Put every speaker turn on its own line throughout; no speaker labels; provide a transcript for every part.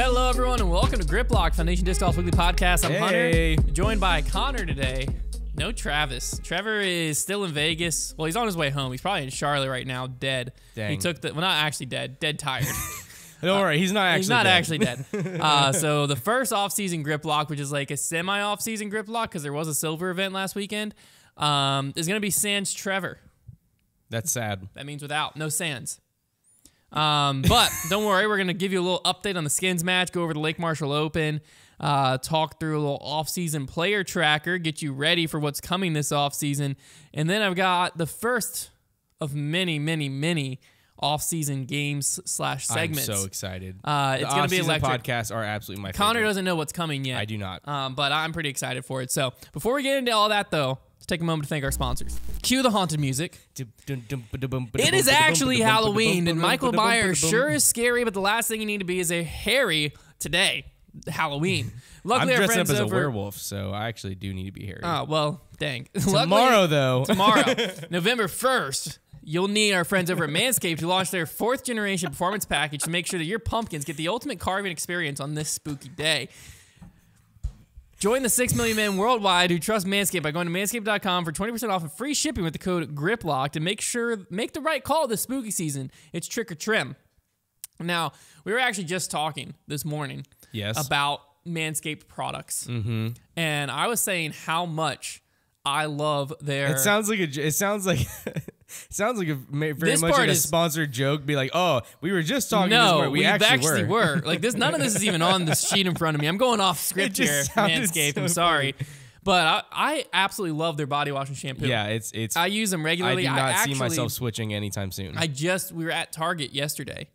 Hello, everyone, and welcome to Grip Lock, Foundation Disc Golf Weekly Podcast. I'm Hunter, joined by Connor today. No Travis. Trevor is still in Vegas. Well, he's on his way home. He's probably in Charlotte right now, dead.
Dang.
He took the, well, not actually dead tired.
Don't worry, he's not actually dead.
So the first off-season Grip Lock, which is like a semi-off-season Grip Lock, because there was a silver event last weekend, is going to be Sans Trevor.
That's sad.
That means without. No Sans. But don't worry, we're going to give you a little update on the skins match, go over the Lake Marshall Open, talk through a little off-season player tracker, get you ready for what's coming this off-season. And then I've got the first of many off-season games / segments.
I'm so excited.
It's going to be electric.
Podcasts are absolutely my
Connor
favorite.
doesn't know what's coming yet.
I do not.
But I'm pretty excited for it. So before we get into all that, though, let's take a moment to thank our sponsors. Cue the haunted music. It is actually Halloween, and Michael Myers sure is scary, but the last thing you need to be is a hairy today. Halloween. Luckily,
I'm
our
dressed
friends
up as a
over...
werewolf, so I actually do need to be hairy.
Oh, well, dang.
Tomorrow, though.
Tomorrow, November 1st, you'll need our friends over at Manscaped to launch their 4th generation performance package to make sure that your pumpkins get the ultimate carving experience on this spooky day. Join the 6 million men worldwide who trust Manscaped by going to manscaped.com for 20% off and free shipping with the code GRIPLOCK to make the right call this spooky season. It's trick or trim. Now, we were actually just talking this morning about Manscaped products. Mm-hmm. And I was saying how much I love their...
It sounds like a very much like a sponsored joke. Be like, oh, we were just talking this morning. We actually were.
Like this, none of this is even on the sheet in front of me. I'm going off script here, Manscaped. So I'm sorry. But I absolutely love their body wash and shampoo.
Yeah, it's.
I use them regularly.
I do not see myself switching anytime soon.
We were at Target yesterday,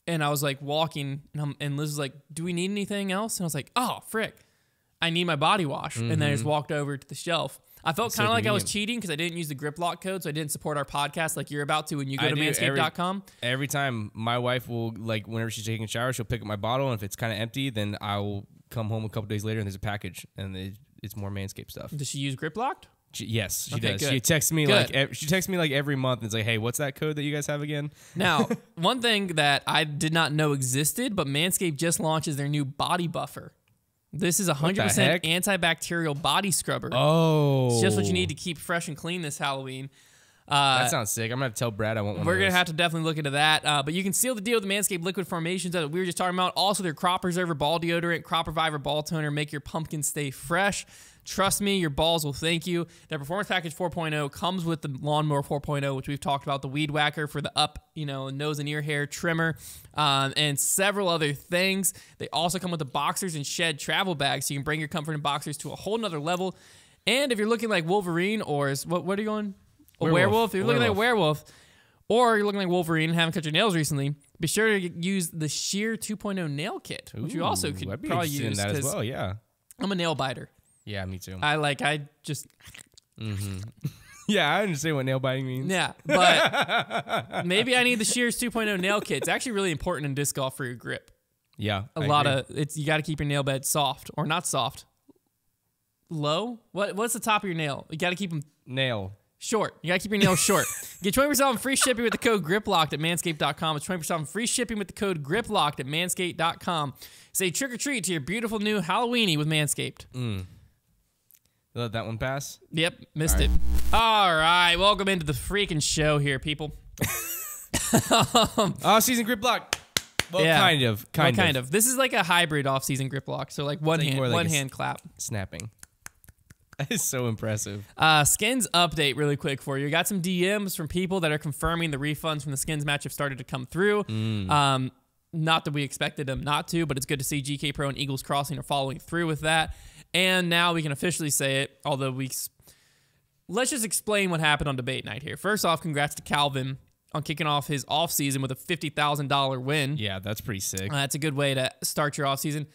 and I was like walking, and Liz was like, "Do we need anything else?" And I was like, "Oh, frick, I need my body wash." Mm-hmm. And then I just walked over to the shelf. I felt kind of like I was cheating because I didn't use the Grip Lock code, so I didn't support our podcast like you're about to when you go to manscaped.com.
Every time my wife will, like, whenever she's taking a shower, she'll pick up my bottle, and if it's kind of empty, then I'll come home a couple days later and there's a package, and it's more Manscaped stuff.
Does she use Grip Locked?
Yes, she does.
Good.
She texts me like every month and it's like, hey, what's that code that you guys have again?
Now, one thing that I did not know existed, but Manscaped just launches their new body buffer. This is 100% antibacterial body scrubber.
Oh.
It's just what you need to keep fresh and clean this Halloween.
That sounds sick. I'm going to have to tell Brad I want one.
We're going to have to definitely look into that. But you can seal the deal with the Manscaped liquid formations that we were just talking about. Also, their Crop Preserver ball deodorant, Crop Reviver ball toner, make your pumpkin stay fresh. Trust me, your balls will thank you. Their Performance Package 4.0 comes with the Lawnmower 4.0, which we've talked about, the Weed Whacker for the nose and ear hair trimmer, and several other things. They also come with the Boxers and Shed travel bags, so you can bring your comfort in boxers to a whole nother level. And if you're looking like Wolverine, or what are you going? A werewolf? If you're looking like a werewolf, or you're looking like Wolverine and haven't cut your nails recently, be sure to use the Sheer 2.0 nail kit, which you also could probably use.
That as well, yeah.
I'm a nail biter.
Yeah, me too. Mm-hmm. Yeah, I understand what nail biting means.
Yeah, but maybe I need the Shears 2.0 nail kit. It's actually really important in disc golf for your grip.
Yeah,
you got to keep your nail bed soft or not soft. Low? What's the top of your nail? You got to keep them short. You got to keep your nails short. Get 20% off free shipping with the code GRIPLOCKED at manscaped.com. It's 20% off free shipping with the code GRIPLOCKED at manscaped.com. Say trick or treat to your beautiful new Halloweeny with Manscaped.
Let that one pass?
Yep, missed it. All right, welcome into the freaking show here, people.
Off-season Grip Lock. Well, yeah, kind of. This is like a hybrid off-season Grip Lock, so like one hand clap. Snapping. That is so impressive.
Skins update really quick for you. Got some DMs from people that are confirming the refunds from the skins match have started to come through. Not that we expected them not to, but it's good to see GK Pro and Eagles Crossing are following through with that. And now we can officially say it, although let's just explain what happened on debate night here. First off, congrats to Calvin on kicking off his offseason with a $50,000 win.
Yeah, that's pretty sick.
That's a good way to start your offseason.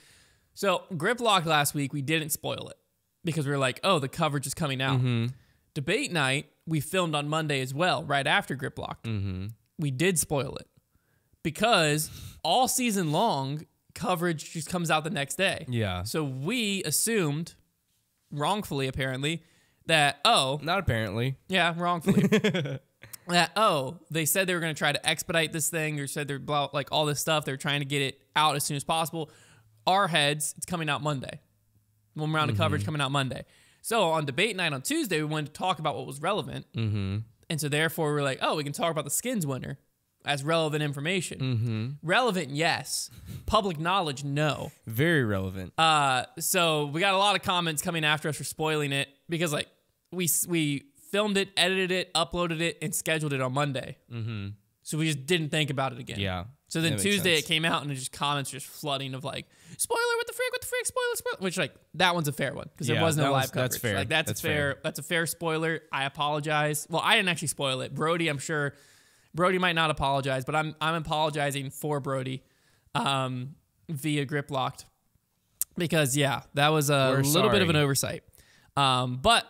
So, Grip Lock last week, we didn't spoil it because we were like, oh, the coverage is coming out. Mm-hmm. Debate night, we filmed on Monday as well, right after Grip Lock. Mm-hmm. We did spoil it because all season long, coverage just comes out the next day.
Yeah.
So we assumed, wrongfully apparently, that,
not apparently.
Yeah, wrongfully. that, they said they were going to try to expedite this thing, or said they're like all this stuff. They're trying to get it out as soon as possible. our heads, it's coming out Monday. One round of coverage coming out Monday. So on debate night on Tuesday, we wanted to talk about what was relevant. And so therefore, we're like, oh, we can talk about the skins winner as relevant information. Relevant, yes. Public knowledge, no.
Very relevant.
So we got a lot of comments coming after us for spoiling it because like we filmed it, edited it, uploaded it, and scheduled it on Monday. So we just didn't think about it again.
Yeah.
So then Tuesday it came out and it just comments just flooding of like, spoiler, what the frick, spoiler. Which like, that one's a fair one because there was no live coverage. That's
fair.
Like that's fair. That's a fair spoiler. I apologize. Well, I didn't actually spoil it. Brody, I'm sure, Brody might not apologize, but I'm apologizing for Brody via Grip Locked because yeah, that was a little bit of an oversight. But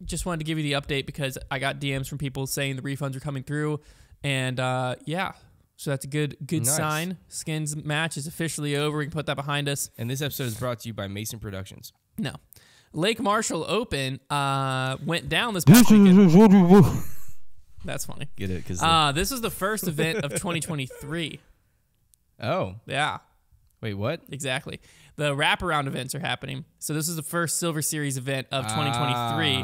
just wanted to give you the update because I got DMs from people saying the refunds are coming through and yeah. So that's a good sign. Skins match is officially over. We can put that behind us.
And this episode is brought to you by Mason Productions.
No. Lake Marshall Open went down this past weekend. That's funny.
Get it? Because
this is the first event of 2023.
Oh.
Yeah.
Wait, what?
Exactly. The wraparound events are happening. So this is the first Silver Series event of 2023.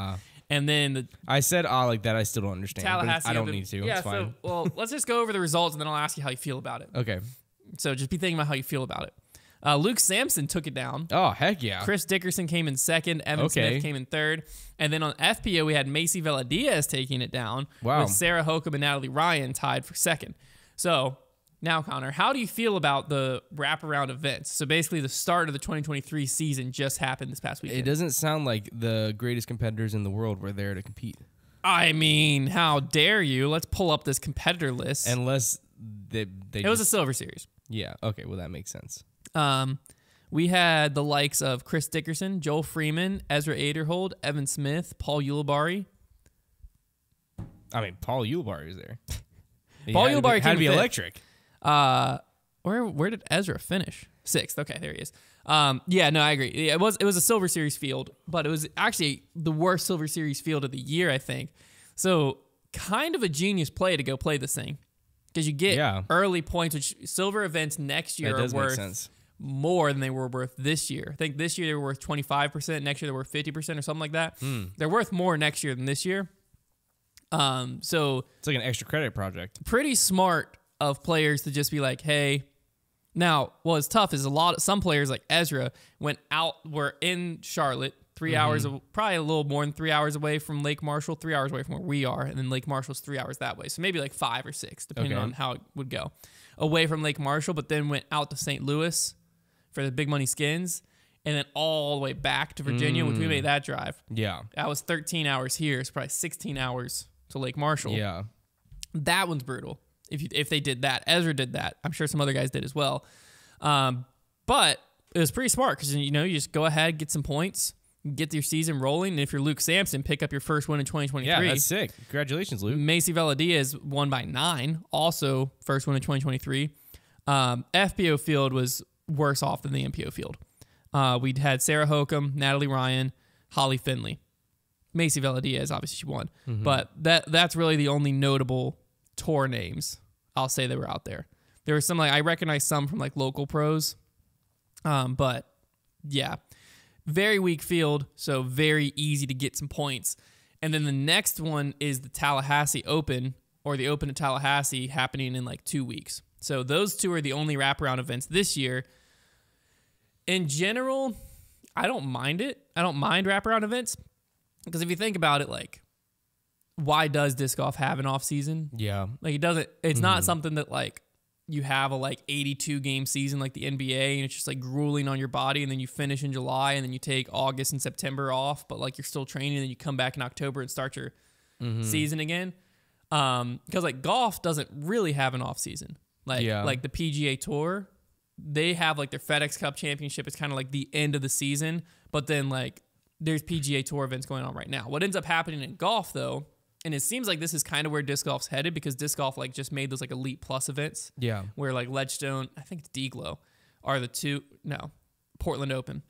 And then
I said like that. I still don't understand.
Tallahassee.
I don't need to.
Yeah,
it's fine.
So, well, let's just go over the results and then I'll ask you how you feel about it.
Okay.
So just be thinking about how you feel about it. Luke Sampson took it down.
Oh, heck yeah.
Chris Dickerson came in second. Evan Smith came in third. And then on FPO, we had Macy Veladiaz taking it down.
Wow.
With Sarah Hokum and Natalie Ryan tied for second. So now, Konner, how do you feel about the wraparound events? So basically the start of the 2023 season just happened this past weekend.
It doesn't sound like the greatest competitors in the world were there to compete.
I mean, how dare you? Let's pull up this competitor list.
Unless they
it was a Silver Series.
Yeah. Okay. Well, that makes sense.
We had the likes of Chris Dickerson, Joel Freeman, Ezra Aderhold, Evan Smith, Paul Ulibarri.
I mean, Paul Ulibarri is there.
Paul Ulibarri
had to be electric.
Where did Ezra finish? Sixth. Okay, there he is. Yeah, no, I agree. It was a Silver Series field, but it was actually the worst Silver Series field of the year, I think. So kind of a genius play to go play this thing because you get early points, which silver events next year are worth more than they were worth this year. I think this year they were worth 25%. Next year they were worth 50% or something like that. They're worth more next year than this year. So
it's like an extra credit project.
Pretty smart of players to just be like, hey. Now, what's tough is some players like Ezra were in Charlotte 3 hours, probably a little more than 3 hours away from Lake Marshall, 3 hours away from where we are, and then Lake Marshall's 3 hours that way. So maybe like 5 or 6, depending on how it would go. Away from Lake Marshall, but then went out to St. Louis for the big money skins, and then all the way back to Virginia, which we made that drive.
Yeah.
That was 13 hours here. It's probably 16 hours to Lake Marshall.
Yeah.
That one's brutal. If they did that. Ezra did that. I'm sure some other guys did as well. But it was pretty smart because, you just go ahead, get some points, get your season rolling. And if you're Luke Sampson, pick up your first win in 2023.
Yeah, that's sick. Congratulations, Luke.
Macy Veladiaz won by 9. Also, first win in 2023. FPO field was worse off than the MPO field. We had Sarah Hokum, Natalie Ryan, Holly Finley. Macy Veladiaz, obviously she won. But that's really the only notable tour names I'll say they were out there. There were some I recognize some from local pros, but yeah, very weak field, so very easy to get some points. And then the next one is the Tallahassee Open, or the Open of Tallahassee, happening in 2 weeks. So those two are the only wraparound events this year. In general, I don't mind it. I don't mind wraparound events because if you think about it, why does disc golf have an off season?
Yeah.
It doesn't, it's not something that you have a 82 game season like the NBA and it's just grueling on your body and then you finish in July and then you take August and September off, but you're still training and then you come back in October and start your season again. Because golf doesn't really have an off season. The PGA Tour, they have their FedEx Cup Championship. It's kind of the end of the season, but then there's PGA Tour events going on right now. What ends up happening in golf though, and it seems like this is kind of where disc golf's headed because disc golf just made those Elite Plus events. Yeah. Where Ledgestone, I think it's D-Glow, are the two, no, Portland Open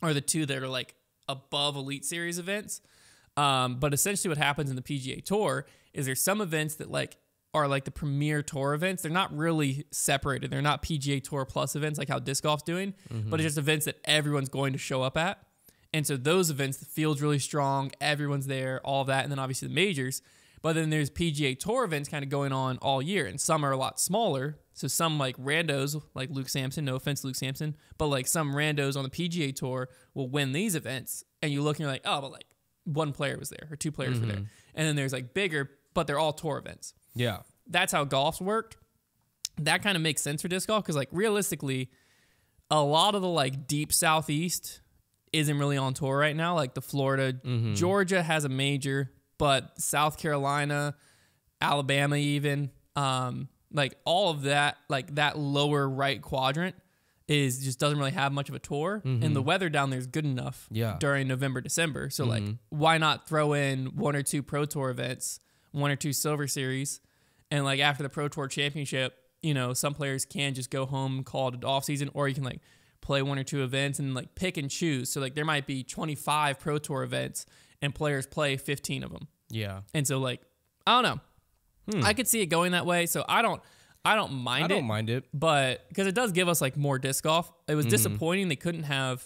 are the two that are above Elite Series events. But essentially what happens in the PGA Tour is there's some events that are like the premier tour events. They're not really separated. They're not PGA Tour Plus events like how disc golf's doing, but it's just events that everyone's going to show up at. And so those events, the field's really strong, everyone's there, all of that, and then obviously the majors. But then there's PGA Tour events kind of going on all year, and some are a lot smaller. So some like randos, like Luke Sampson, no offense Luke Sampson, but like some randos on the PGA Tour will win these events, and you look and you're like, oh, but like one player was there or two players were there. And then there's like bigger, but they're all tour events.
Yeah.
That's how golf's worked. That kind of makes sense for disc golf because like realistically, a lot of the like deep Southeast isn't really on tour right now. Like the Florida, Georgia has a major, but South Carolina, Alabama even, like all of that, like that lower right quadrant is just doesn't really have much of a tour. And the weather down there is good enough during November, December. So like, why not throw in one or two Pro Tour events, one or two Silver Series, and like after the Pro Tour Championship, you know, some players can just go home and call it an off season, or you can like play one or two events and like pick and choose. So like there might be 25 Pro Tour events and players play 15 of them.
Yeah.
And so like, I don't know. I could see it going that way. So I don't mind it.
I don't mind it. But
because it does give us like more disc golf. It was disappointing they couldn't have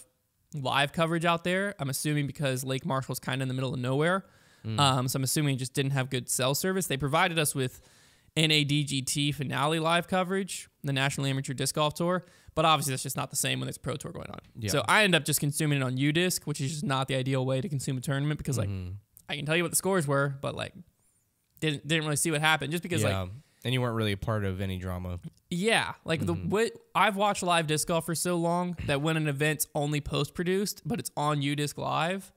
live coverage out there. I'm assuming because Lake Marshall's kind of in the middle of nowhere. So I'm assuming it just didn't have good cell service. They provided us with NADGT finale live coverage, the National Amateur Disc Golf Tour, but obviously that's just not the same when there's Pro Tour going on. Yeah. So I end up just consuming it on UDisc, which is just not the ideal way to consume a tournament because like I can tell you what the scores were, but like didn't really see what happened just because like
and you weren't really a part of any drama.
Yeah, like I've watched live disc golf for so long that when an event's only post produced but it's on UDisc live,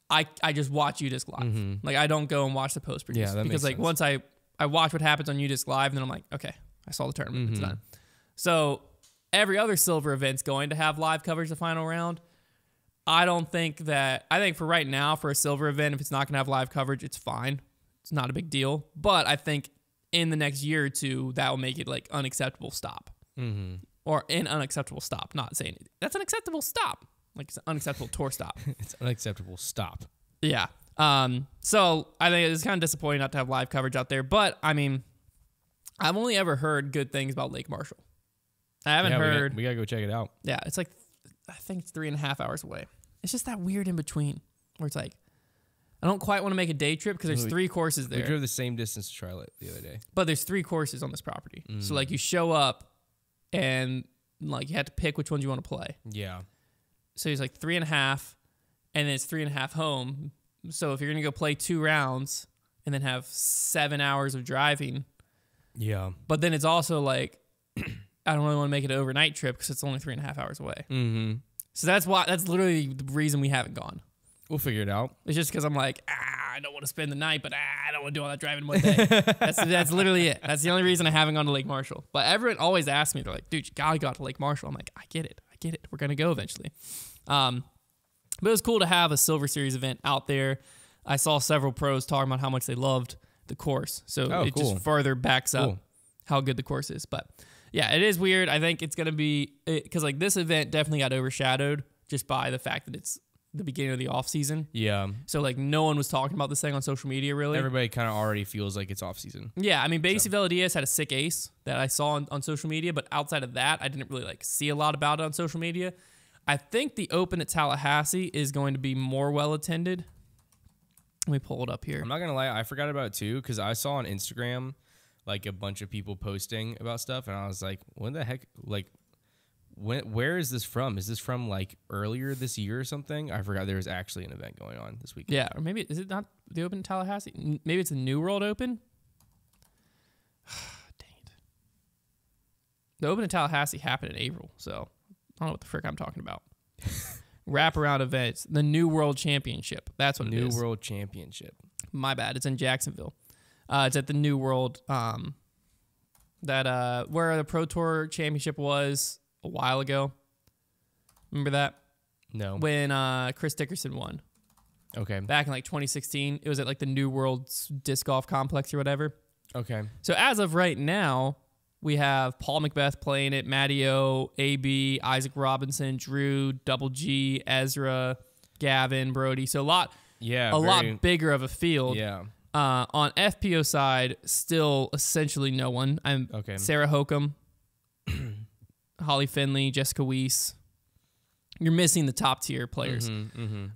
I just watch UDisc live. Like I don't go and watch the post produce because like once I watch what happens on UDisc live and then I'm like, okay, I saw the tournament, it's done. So every other silver event's going to have live coverage the final round. I think for right now for a silver event, if it's not going to have live coverage, it's fine. It's not a big deal. But I think in the next year or two, that will make it like unacceptable stop. Or an unacceptable stop. Not saying it. That's an acceptable stop. Like it's an unacceptable tour stop.
It's an unacceptable stop.
Yeah. So I think it's kind of disappointing not to have live coverage out there. But I mean, I've only ever heard good things about Lake Marshall. I haven't heard.
We gotta go check it out.
Yeah, it's like I think it's 3.5 hours away. It's just that weird in between where it's like I don't quite want to make a day trip because there's 3 courses there.
We drove the same distance to Charlotte the other day.
But there's 3 courses on this property. So like you show up and like you have to pick which ones you want to play.
Yeah.
So it's like 3.5 and then it's 3.5 home. So if you're going to go play 2 rounds and then have 7 hours of driving.
Yeah.
But then it's also like, I don't really want to make it an overnight trip because it's only 3.5 hours away. So that's literally the reason we haven't gone.
We'll figure it out.
It's just because I'm like, I don't want to spend the night, but I don't want to do all that driving in one day. That's literally it. That's the only reason I haven't gone to Lake Marshall. But everyone always asks me, they're like, dude, you gotta go to Lake Marshall. I'm like, I get it. We're gonna go eventually. But it was cool to have a Silver Series event out there. I saw several pros talking about how much they loved the course. So just further backs up how good the course is. But yeah, it is weird. I think it's going to be, because like this event definitely got overshadowed just by the fact that it's the beginning of the off season.
Yeah.
So like no one was talking about this thing on social media really.
Everybody kind of already feels like it's off season.
Yeah. I mean, Basie Villadiaz had a sick ace that I saw on social media, but outside of that, I didn't really like see a lot about it on social media. I think the Open at Tallahassee is going to be more well attended. Let me pull it up here.
I'm not going to lie. I forgot about it too because I saw on Instagram like a bunch of people posting about stuff and I was like, when the heck, like, where is this from? Is this from like earlier this year or something? I forgot there was actually an event going on this weekend.
Yeah, or maybe, is it not the Open in Tallahassee? Maybe it's a New World Open? Dang it. The Open in Tallahassee happened in April, so I don't know what the frick I'm talking about. Wraparound events, the New World Championship. That's what it is.
New World Championship.
My bad. It's in Jacksonville. It's at the New World, where the Pro Tour Championship was a while ago. Remember that?
No.
When Chris Dickerson won.
Okay.
Back in like 2016. It was at like the New World Disc Golf Complex or whatever.
Okay.
So as of right now, we have Paul Macbeth playing it, Matty O, AB, Isaac Robinson, Drew, Double G, Ezra, Gavin, Brody. So a lot bigger of a field.
Yeah.
On FPO side, still essentially no one. I'm
Okay.
Sarah Hokum, Holly Finley, Jessica Weiss. You're missing the top tier players.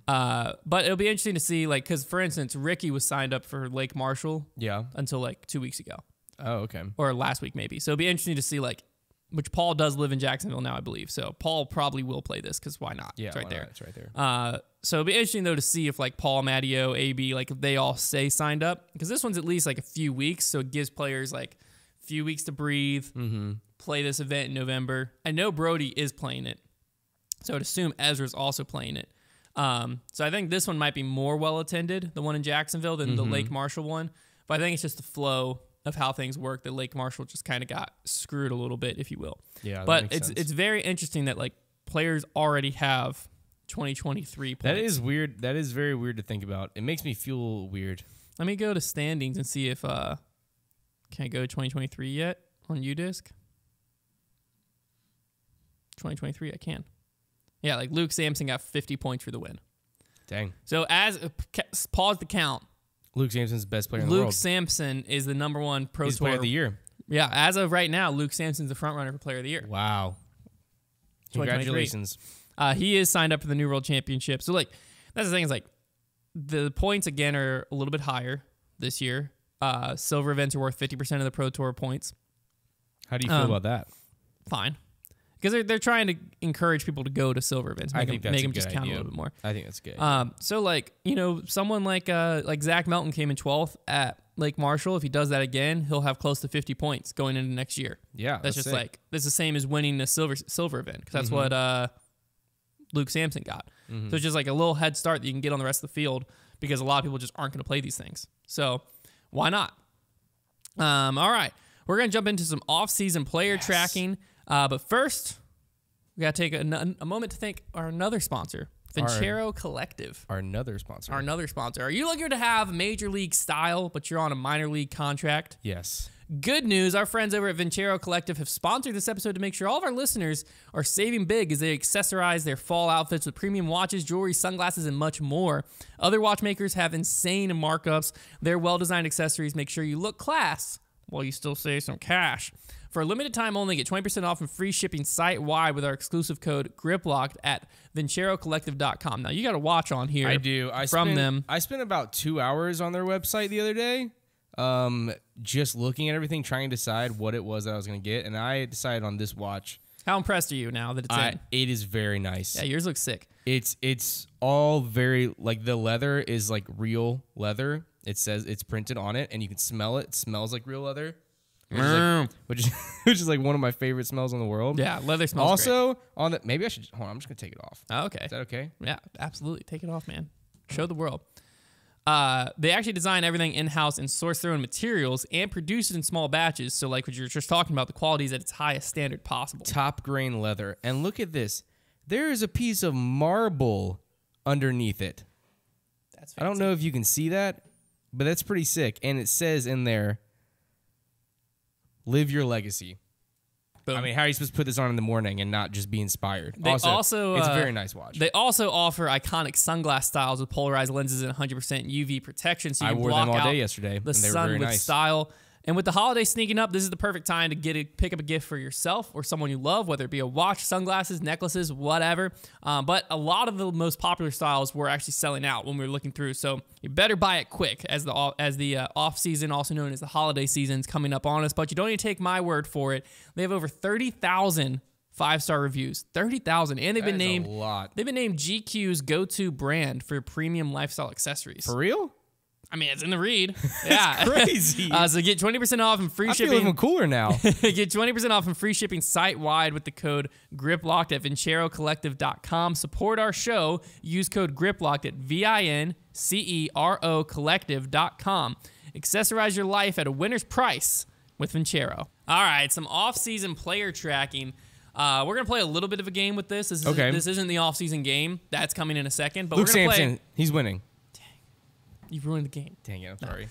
But it'll be interesting to see, like, because for instance, Ricky was signed up for Lake Marshall
Yeah.
until like 2 weeks ago,
Oh, okay.
or last week maybe. So it'll be interesting to see, like, which Paul does live in Jacksonville now, I believe. So Paul probably will play this because why not?
Yeah,
it's right
why
there.
not? It's right there.
So it'll be interesting though to see if like Paul, Matteo, AB, like if they all stay signed up, because this one's at least like a few weeks, so it gives players like a few weeks to breathe, play this event in November. I know Brody is playing it, so I'd assume Ezra's also playing it. So I think this one might be more well attended, the one in Jacksonville, than the Lake Marshall one. But I think it's just the flow of how things work that Lake Marshall just kind of got screwed a little bit, if you will.
Yeah,
but it's very interesting that like players already have 2023 points.
That is weird. That is very weird to think about. It makes me feel weird.
Let me go to standings and see if can I go to 2023 yet on UDisc? 2023, I can. Yeah, like Luke Sampson got 50 points for the win.
Dang.
So as pause the count.
Luke Sampson's the best player in the world.
Luke Sampson is the #1 Pro
He's
Tour
player of the year.
Yeah, as of right now, Luke Sampson's the front runner for Player of the Year.
Wow.
2023.
Congratulations.
He is signed up for the New World Championship. So like that's the thing is like the points again are a little bit higher this year. Silver events are worth 50% of the Pro Tour points.
How do you feel about that?
Fine. Because they're trying to encourage people to go to silver events. Make them just count a little bit more.
I think that's good.
So like, you know, someone like Zach Melton came in 12th at Lake Marshall. If he does that again, he'll have close to 50 points going into next year.
Yeah,
that's just
sick.
like that's the same as winning the silver event because that's what Luke Sampson got. So it's just like a little head start that you can get on the rest of the field because a lot of people just aren't going to play these things. So why not? All right, we're gonna jump into some off-season player tracking. But first, we got to take a moment to thank our another sponsor, Vincero Collective.
Our another sponsor.
Are you looking to have major league style, but you're on a minor league contract?
Yes.
Good news. Our friends over at Vincero Collective have sponsored this episode to make sure all of our listeners are saving big as they accessorize their fall outfits with premium watches, jewelry, sunglasses, and much more. Other watchmakers have insane markups. Their well-designed accessories make sure you look class while you still save some cash. For a limited time only, get 20% off and free shipping site-wide with our exclusive code GRIPLOCKED at VinceroCollective.com. Now, you got a watch on here.
I do. I spent about 2 hours on their website the other day just looking at everything, trying to decide what it was that I was going to get, and I decided on this watch.
How impressed are you now that it's in?
It is very nice.
Yeah, yours looks sick.
It's all very, like, the leather is like real leather. It says it's printed on it, and you can smell it. It smells like real leather. Which is like one of my favorite smells in the world.
Yeah, leather smells
also
great.
On the maybe I should hold on. I'm just gonna take it off.
Oh, okay.
Is that okay?
Yeah, absolutely. Take it off, man. Show the world. They actually design everything in-house and source their own materials and produce it in small batches. So like what you're just talking about, the quality is at its highest standard possible.
Top grain leather. And look at this. There is a piece of marble underneath it.
That's fancy.
I don't know if you can see that, but that's pretty sick. And it says in there, live your legacy.
Boom.
I mean, how are you supposed to put this on in the morning and not just be inspired?
They also
it's a very nice watch.
They also offer iconic sunglass styles with polarized lenses and 100% UV protection. So you can
wore
block
them all
out
day yesterday.
the
and they
sun
were very
with
nice.
style. And with the holiday sneaking up, this is the perfect time to pick up a gift for yourself or someone you love, whether it be a watch, sunglasses, necklaces, whatever. But a lot of the most popular styles were actually selling out when we were looking through. So you better buy it quick as the off season, also known as the holiday season, is coming up on us. But you don't need to take my word for it. They have over 30,000 5-star reviews. 30,000, and they've been named
a lot.
They've been named GQ's go-to brand for premium lifestyle accessories.
For real?
I mean, it's in the read. Yeah.
Crazy.
So get 20% off and free shipping.
I feel even cooler now.
Get 20% off and free shipping site-wide with the code GRIPLOCKED at VinceroCollective.com. Support our show. Use code GRIPLOCKED at VINCERO Collective.com. Accessorize your life at a winner's price with Vincero. All right, some off-season player tracking. We're going to play a little bit of a game with this. This isn't the off-season game. That's coming in a second. But
Luke
we're going to
Sampson, he's winning.
You ruined the game.
Dang it, I'm sorry.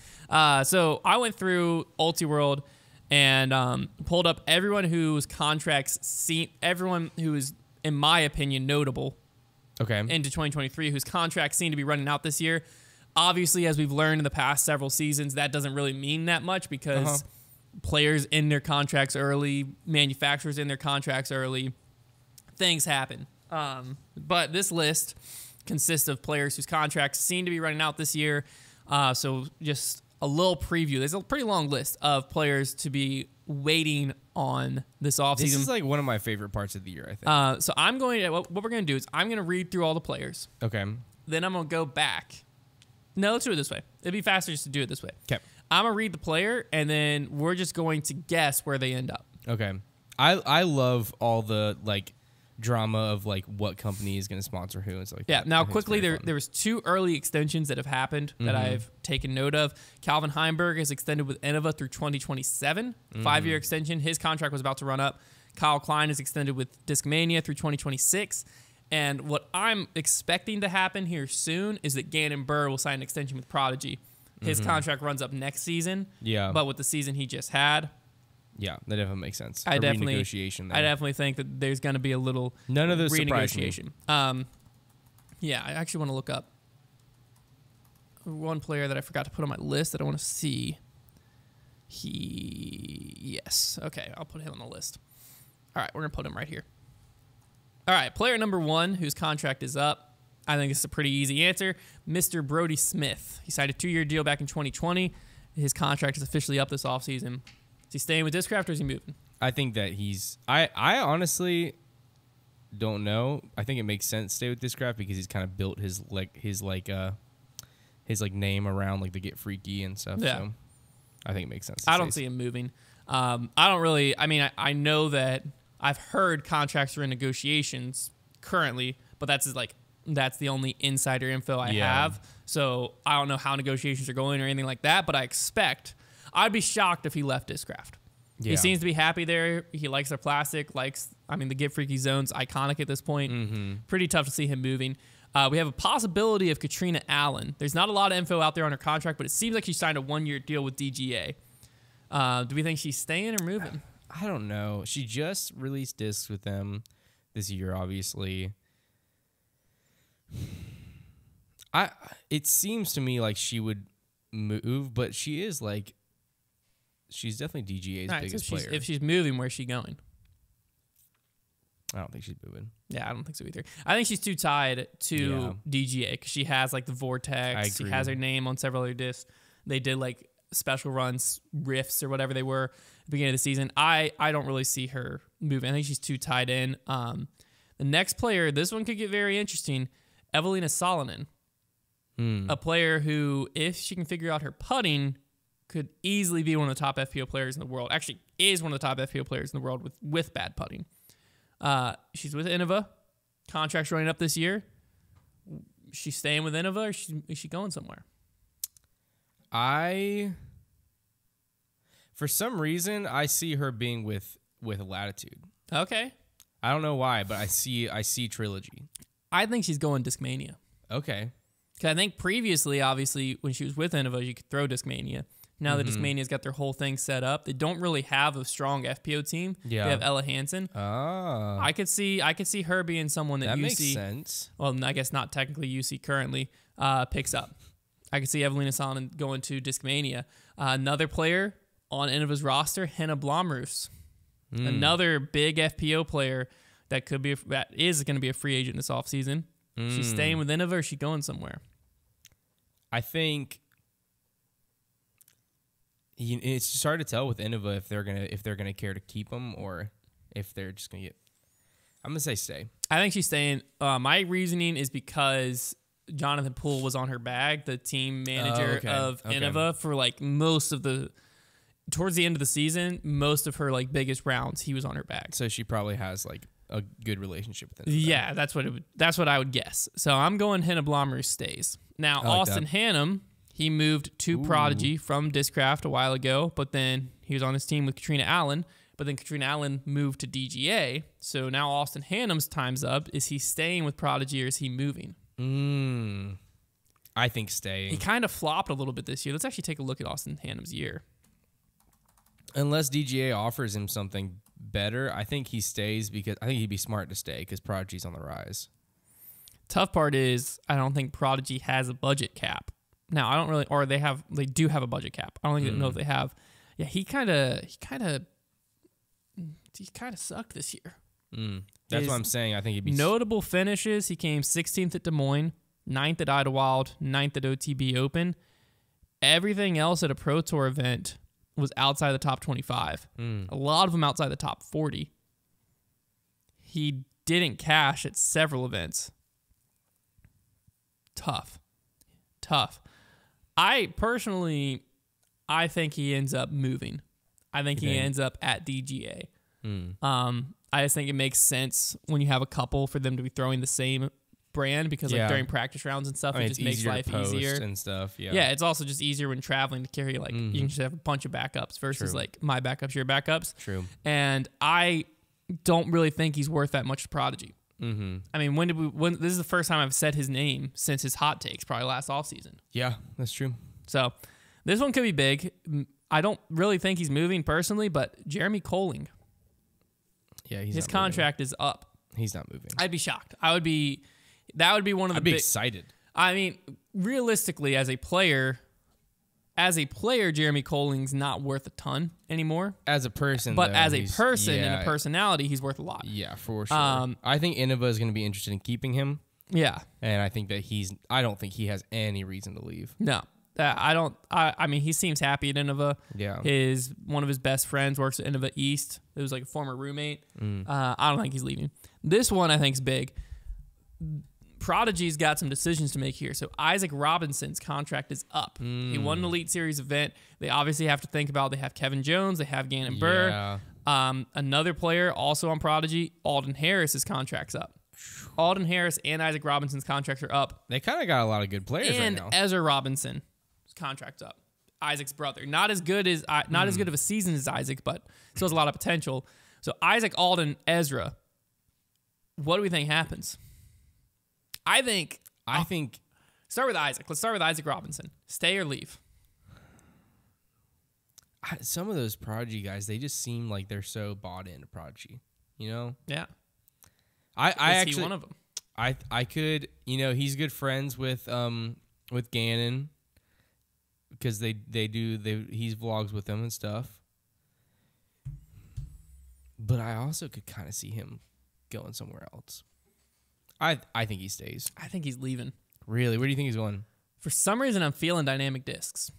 So I went through UltiWorld and pulled up everyone whose contracts everyone who is, in my opinion, notable
into
into 2023, whose contracts seem to be running out this year. Obviously, as we've learned in the past several seasons, that doesn't really mean that much because players in their contracts early, manufacturers in their contracts early, things happen. But this list consists of players whose contracts seem to be running out this year. So just a little preview. There's a pretty long list of players to be waiting on this offseason.
This is like one of my favorite parts of the year, I think.
So I'm going to, what we're going to do is I'm going to read through all the players.
Okay.
Then I'm going to go back. No, let's do it this way. It'd be faster just to do it this way.
Okay.
I'm going to read the player, and then we're just going to guess where they end up.
Okay. I love all the, like, drama of, like, what company is going to sponsor who and stuff like
Yeah.
that.
Now, quickly, there was 2 early extensions that have happened that I've taken note of. Calvin Heimberg is extended with Innova through 2027. 5-year extension. His contract was about to run up. Kyle Klein is extended with Discmania through 2026. And what I'm expecting to happen here soon is that Gannon Burr will sign an extension with Prodigy. His contract runs up next season.
Yeah.
But with the season he just had,
Yeah, that definitely makes sense.
I definitely think that there's going to be a little
none of this
renegotiation. Yeah, I actually want to look up one player that I forgot to put on my list that I want to see. Yes. Okay, I'll put him on the list. All right, we're going to put him right here. All right, player number 1 whose contract is up. I think it's a pretty easy answer. Mr. Brody Smith. He signed a 2-year deal back in 2020. His contract is officially up this offseason. Is he staying with Discraft or is he moving?
I think that he's... I honestly don't know. I think it makes sense to stay with Discraft because he's kind of built his name around like the Get Freaky and stuff.
Yeah.
So I think it makes sense.
I don't see him moving. I know that I've heard contracts are in negotiations currently, but that's the only insider info I have. So I don't know how negotiations are going or anything like that, but I'd be shocked if he left Discraft. Yeah. He seems to be happy there. He likes their plastic, the Get Freaky zone's iconic at this point. Pretty tough to see him moving. We have a possibility of Katrina Allen. There's not a lot of info out there on her contract, but it seems like she signed a 1-year deal with DGA. Do we think she's staying or moving?
I don't know. She just released discs with them this year, obviously. It seems to me like she would move, but she's definitely DGA's biggest player.
If she's moving, where's she going?
I don't think she's moving.
Yeah, I don't think so either. I think she's too tied to DGA because she has like the Vortex. She has her name on several other discs. They did like special runs, riffs or whatever they were at the beginning of the season. I don't really see her moving. I think she's too tied in. The next player, this one could get very interesting. Evelina Salonen, a player who, if she can figure out her putting, could easily be one of the top FPO players in the world. Actually, is one of the top FPO players in the world with bad putting. She's with Innova. Contract's running up this year. She's staying with Innova, or is she going somewhere?
For some reason, I see her being with Latitude.
Okay.
I don't know why, but I see Trilogy.
I think she's going Discmania.
Okay.
Because I think previously, obviously, when she was with Innova, you could throw Discmania. Now that Discmania's got their whole thing set up, they don't really have a strong FPO team.
Yeah.
They have Ella Hansen.
Oh.
I could see her being someone that UC
makes sense.
Well, I guess not technically UC currently picks up. I could see Evelina Salonen going to Discmania. Another player on Innova's roster, Henna Blomroos. Another big FPO player that is going to be a free agent this offseason. She's staying with Innova or is she going somewhere?
I think it's just hard to tell with Innova if they're gonna care to keep them or if they're just gonna get. I'm gonna say stay.
I think she's staying. My reasoning is because Jonathan Poole was on her bag, the team manager of Innova for like towards the end of the season, most of her like biggest rounds, he was on her bag.
So she probably has like a good relationship with him.
Yeah, that's what I would guess. So I'm going Henna Blomroos stays. Now Austin Hannum, he moved to Prodigy from Discraft a while ago, but then he was on his team with Katrina Allen. But then Katrina Allen moved to DGA. So now Austin Hannum's time's up. Is he staying with Prodigy or is he moving?
I think staying.
He kind of flopped a little bit this year. Let's actually take a look at Austin Hannum's year.
Unless DGA offers him something better, I think he stays because I think he'd be smart to stay because Prodigy's on the rise.
Tough part is I don't think Prodigy has a budget cap. Now I don't really, or they do have a budget cap. I don't think know if they have. Yeah, he kind of sucked this year.
That's what I'm saying. I think he'd be
notable finishes. He came 16th at Des Moines, 9th at Idlewild, 9th at OTB Open. Everything else at a Pro Tour event was outside the top 25. A lot of them outside the top 40. He didn't cash at several events. Tough. I think he ends up moving. I think he ends up at DGA. I just think it makes sense when you have a couple for them to be throwing the same brand because like during practice rounds and stuff, it just makes life easier
and stuff.
Yeah, it's also just easier when traveling to carry like you can just have a bunch of backups versus like my backups, your backups.
True.
And I don't really think he's worth that much to Prodigy. I mean, when this is the first time I've said his name since his hot takes, probably last offseason.
Yeah, that's true.
So this one could be big. I don't really think he's moving personally, but Jeremy Colling.
Yeah,
his contract is up.
He's not moving.
I'd be shocked. That would be one of the
I'd be excited.
I mean, realistically, as a player, Jeremy Colling's not worth a ton anymore.
As a person,
but
though,
as a person and a personality, he's worth a lot.
Yeah, for sure. I think Innova is going to be interested in keeping him.
Yeah,
and I think that I don't think he has any reason to leave.
No, I don't. I mean, he seems happy at Innova.
Yeah,
one of his best friends works at Innova East. It was like a former roommate. I don't think he's leaving. This one I think is big. Prodigy's got some decisions to make here. So Isaac Robinson's contract is up. He won an Elite Series event. They obviously have to think about, they have Kevin Jones, they have Gannon Burr. Another player also on Prodigy, Alden Harris's contract's up. Alden Harris and Isaac Robinson's contracts are up.
They kind of got a lot of good players right now.
And Ezra Robinson's contract's up. Isaac's brother. Not as good of a season as Isaac, but still has a lot of potential. So Isaac, Alden, Ezra. What do we think happens? I think start with Isaac. Let's start with Isaac Robinson. Stay or leave?
Some of those Prodigy guys, they just seem like they're so bought into Prodigy. You know?
Yeah.
I actually
he one of them.
I could, he's good friends with Gannon because he vlogs with them and stuff. But I also could kind of see him going somewhere else. I think he stays.
I think he's leaving.
Really? Where do you think he's going?
For some reason, I'm feeling Dynamic Discs.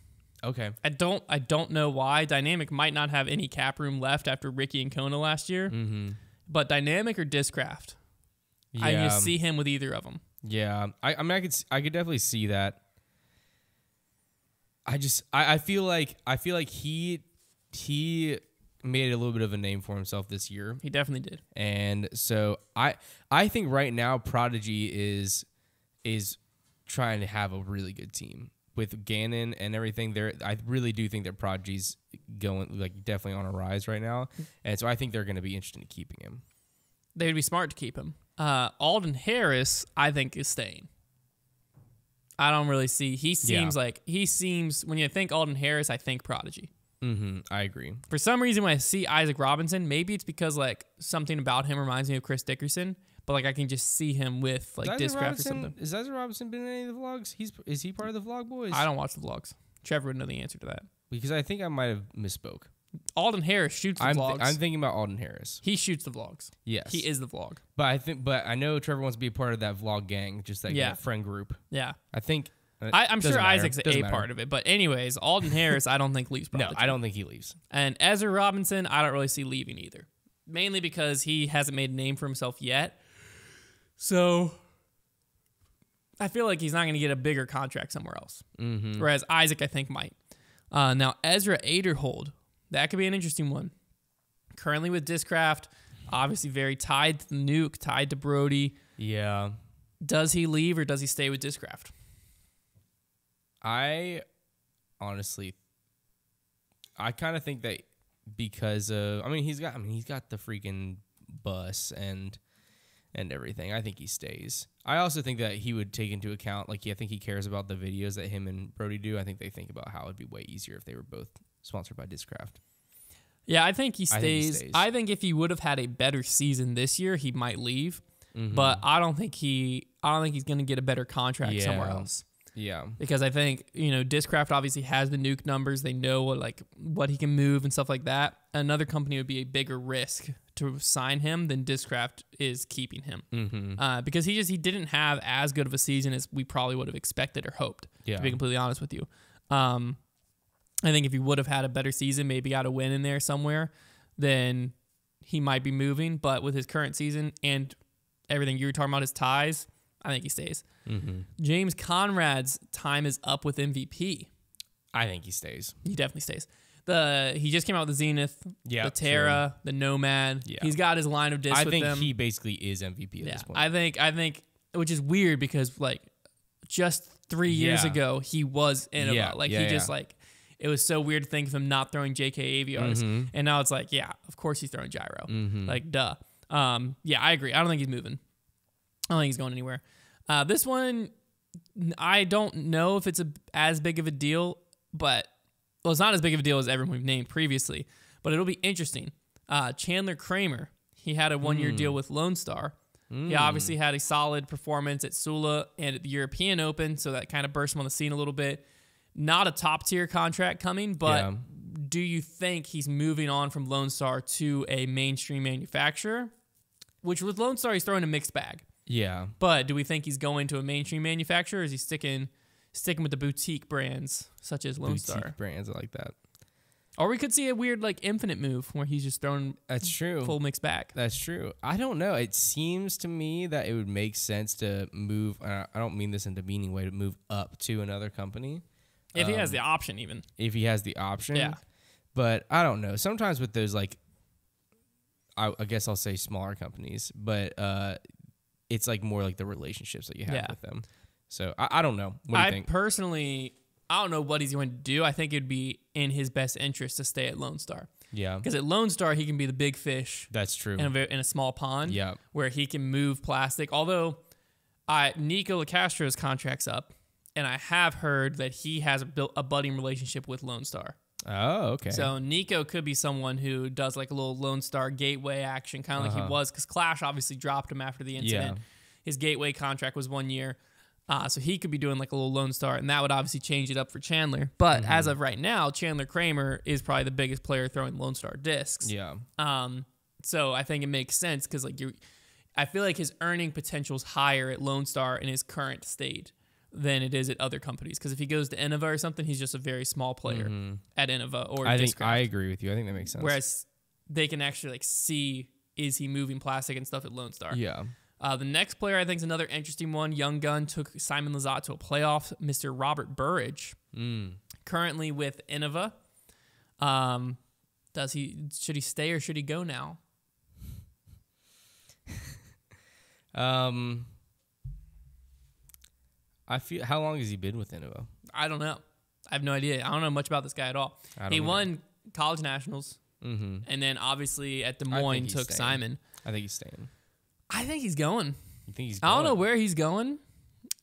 Okay.
I don't know why. Dynamic might not have any cap room left after Ricky and Konner last year. But Dynamic or Discraft? Yeah. I can just see him with either of them.
Yeah. I mean, I could definitely see that. I feel like he made a little bit of a name for himself this year.
He definitely did.
And so I think right now Prodigy is trying to have a really good team with Gannon and everything. I really do think that Prodigy's going like definitely on a rise right now. And so I think they're going to be interested in keeping him.
They'd be smart to keep him. Alden Harris, I think, is staying. I don't really see. He seems when you think Alden Harris, I think Prodigy.
I agree.
For some reason, when I see Isaac Robinson, maybe it's because like something about him reminds me of Chris Dickerson, but like I can just see him with like Discraft or something.
Is Isaac Robinson been in any of the vlogs? Is he part of the Vlog Boys?
I don't watch the vlogs. Trevor would know the answer to that.
Because I think I might have misspoke.
Alden Harris shoots the vlogs.
I'm thinking about Alden Harris.
He shoots the vlogs.
Yes.
He is the vlog.
But I know Trevor wants to be a part of that vlog gang, just that friend group.
Yeah.
I think
I'm sure Isaac's a part of it. But anyways, Alden Harris, I don't think leaves Prodigy.
No, I don't think he leaves.
And Ezra Robinson, I don't really see leaving either. Mainly because he hasn't made a name for himself yet. So I feel like he's not going to get a bigger contract somewhere else. Whereas Isaac, I think, might. Now, Ezra Aderhold, that could be an interesting one. Currently with Discraft, obviously very tied to the Nuke, tied to Brody.
Yeah.
Does he leave or does he stay with Discraft?
I kind of think that because of, he's got the freaking bus and everything. I think he stays. I also think that he would take into account, I think he cares about the videos that him and Brody do. I think they think about how it'd be way easier if they were both sponsored by Discraft.
Yeah, I think he stays. I think if he would have had a better season this year, he might leave. But I don't think he's going to get a better contract somewhere else.
Yeah.
Because I think, Discraft obviously has the nuke numbers. They know what he can move and stuff like that. Another company would be a bigger risk to sign him than Discraft is keeping him.
Mm-hmm.
Because he didn't have as good of a season as we probably would have expected or hoped, to be completely honest with you. I think if he would have had a better season, maybe got a win in there somewhere, then he might be moving. But with his current season and everything you were talking about, his ties, I think he stays.
Mm-hmm.
James Conrad's time is up with MVP.
I think he stays.
He definitely stays. He just came out with the Zenith, the Terra, the Nomad.
Yeah.
He's got his line of discs with them.
I think he basically is MVP at this point.
I think, which is weird because just 3 years ago he was Innova. It was so weird to think of him not throwing JK AVRs, and now it's of course he's throwing gyro. Duh. I agree. I don't think he's moving. I don't think he's going anywhere. This one, I don't know if it's as big of a deal, but it's not as big of a deal as everyone we've named previously, but it'll be interesting. Chandler Kramer, he had a 1-year deal with Lone Star. He obviously had a solid performance at Sula and at the European Open, so that kind of burst him on the scene a little bit. Not a top-tier contract coming, but do you think he's moving on from Lone Star to a mainstream manufacturer? Which with Lone Star, he's throwing a mixed bag.
Yeah.
But do we think he's going to a mainstream manufacturer, or is he sticking with the boutique brands such as Lone Star?
Boutique brands, I like that.
Or we could see a weird Infinite move where he's just throwing full mixed bag.
That's true. I don't know. It seems to me that it would make sense to move. I don't mean this in a demeaning way, to move up to another company.
If he has the option, even.
If he has the option.
Yeah.
But I don't know. Sometimes with those, I guess I'll say smaller companies, but it's more the relationships that you have with them. So I don't know. What do you think?
Personally, I don't know what he's going to do. I think it'd be in his best interest to stay at Lone Star.
Yeah.
Because at Lone Star, he can be the big fish.
That's true.
In a small pond.
Yeah.
Where he can move plastic. Although Nico LaCastro's contract's up, and I have heard that he has a budding relationship with Lone Star.
Oh, okay.
So Nico could be someone who does a little Lone Star gateway action, kind of like he was, because Clash obviously dropped him after the incident.
Yeah.
His gateway contract was 1 year. So he could be doing a little Lone Star, and that would obviously change it up for Chandler. But as of right now, Chandler Kramer is probably the biggest player throwing Lone Star discs.
Yeah.
So I think it makes sense because I feel like his earning potential is higher at Lone Star in his current state than it is at other companies. Because if he goes to Innova or something, he's just a very small player at Innova or Discraft.
I agree with you. I think that makes sense.
Whereas they can actually see, is he moving plastic and stuff at Lone Star?
Yeah.
The next player I think is another interesting one. Young Gun took Simon Lizotte to a playoff. Mr. Robert Burridge, currently with Innova. Should he stay or should he go now?
How long has he been with Innova?
I don't know. I have no idea. I don't know much about this guy at all. He won college nationals, and then obviously at Des Moines took Simon.
I think he's staying.
I think he's going.
You think he's going?
I don't know where he's going,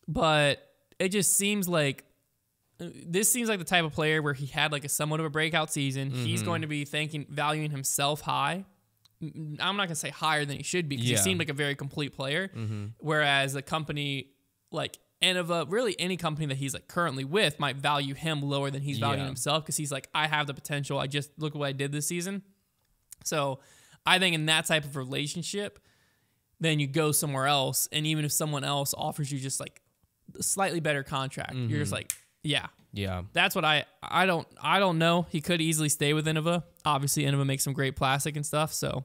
but it just seems like this seems like the type of player where he had a somewhat of a breakout season. He's going to be valuing himself high. I'm not going to say higher than he should be because he seemed like a very complete player. Whereas a company like Innova, really any company that he's currently with might value him lower than he's valuing himself because he's I have the potential. I just look at what I did this season. So I think in that type of relationship, then you go somewhere else, and even if someone else offers you just a slightly better contract, you're just yeah. That's what I don't know. He could easily stay with Innova. Obviously, Innova makes some great plastic and stuff. So,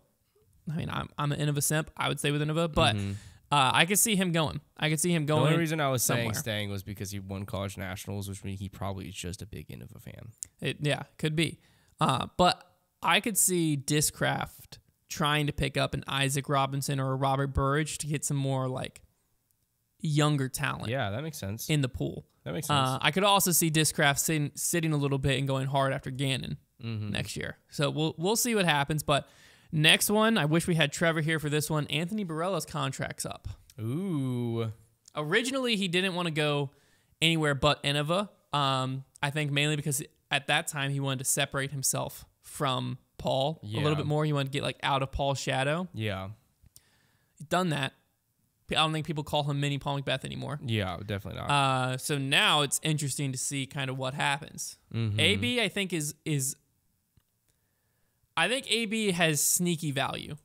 I mean, I'm an Innova simp. I would stay with Innova, but I could see him going. The
only reason I was
saying
staying was because he won college nationals, which means he probably is just a big Innova fan.
Could be. But I could see Discraft trying to pick up an Isaac Robinson or a Robert Burridge to get some more younger talent.
Yeah, that makes sense.
In the pool.
That makes sense.
I could also see Discraft sitting a little bit and going hard after Gannon next year. So we'll see what happens. But next one, I wish we had Trevor here for this one. Anthony Barella's contract's up.
Ooh.
Originally, he didn't want to go anywhere but Innova. I think mainly because at that time he wanted to separate himself from Paul a little bit more. He wanted to get out of Paul's shadow.
Yeah.
He's done that. I don't think people call him Mini Paul McBeth anymore.
Yeah, definitely not.
So now it's interesting to see kind of what happens. AB, I think I think AB has sneaky value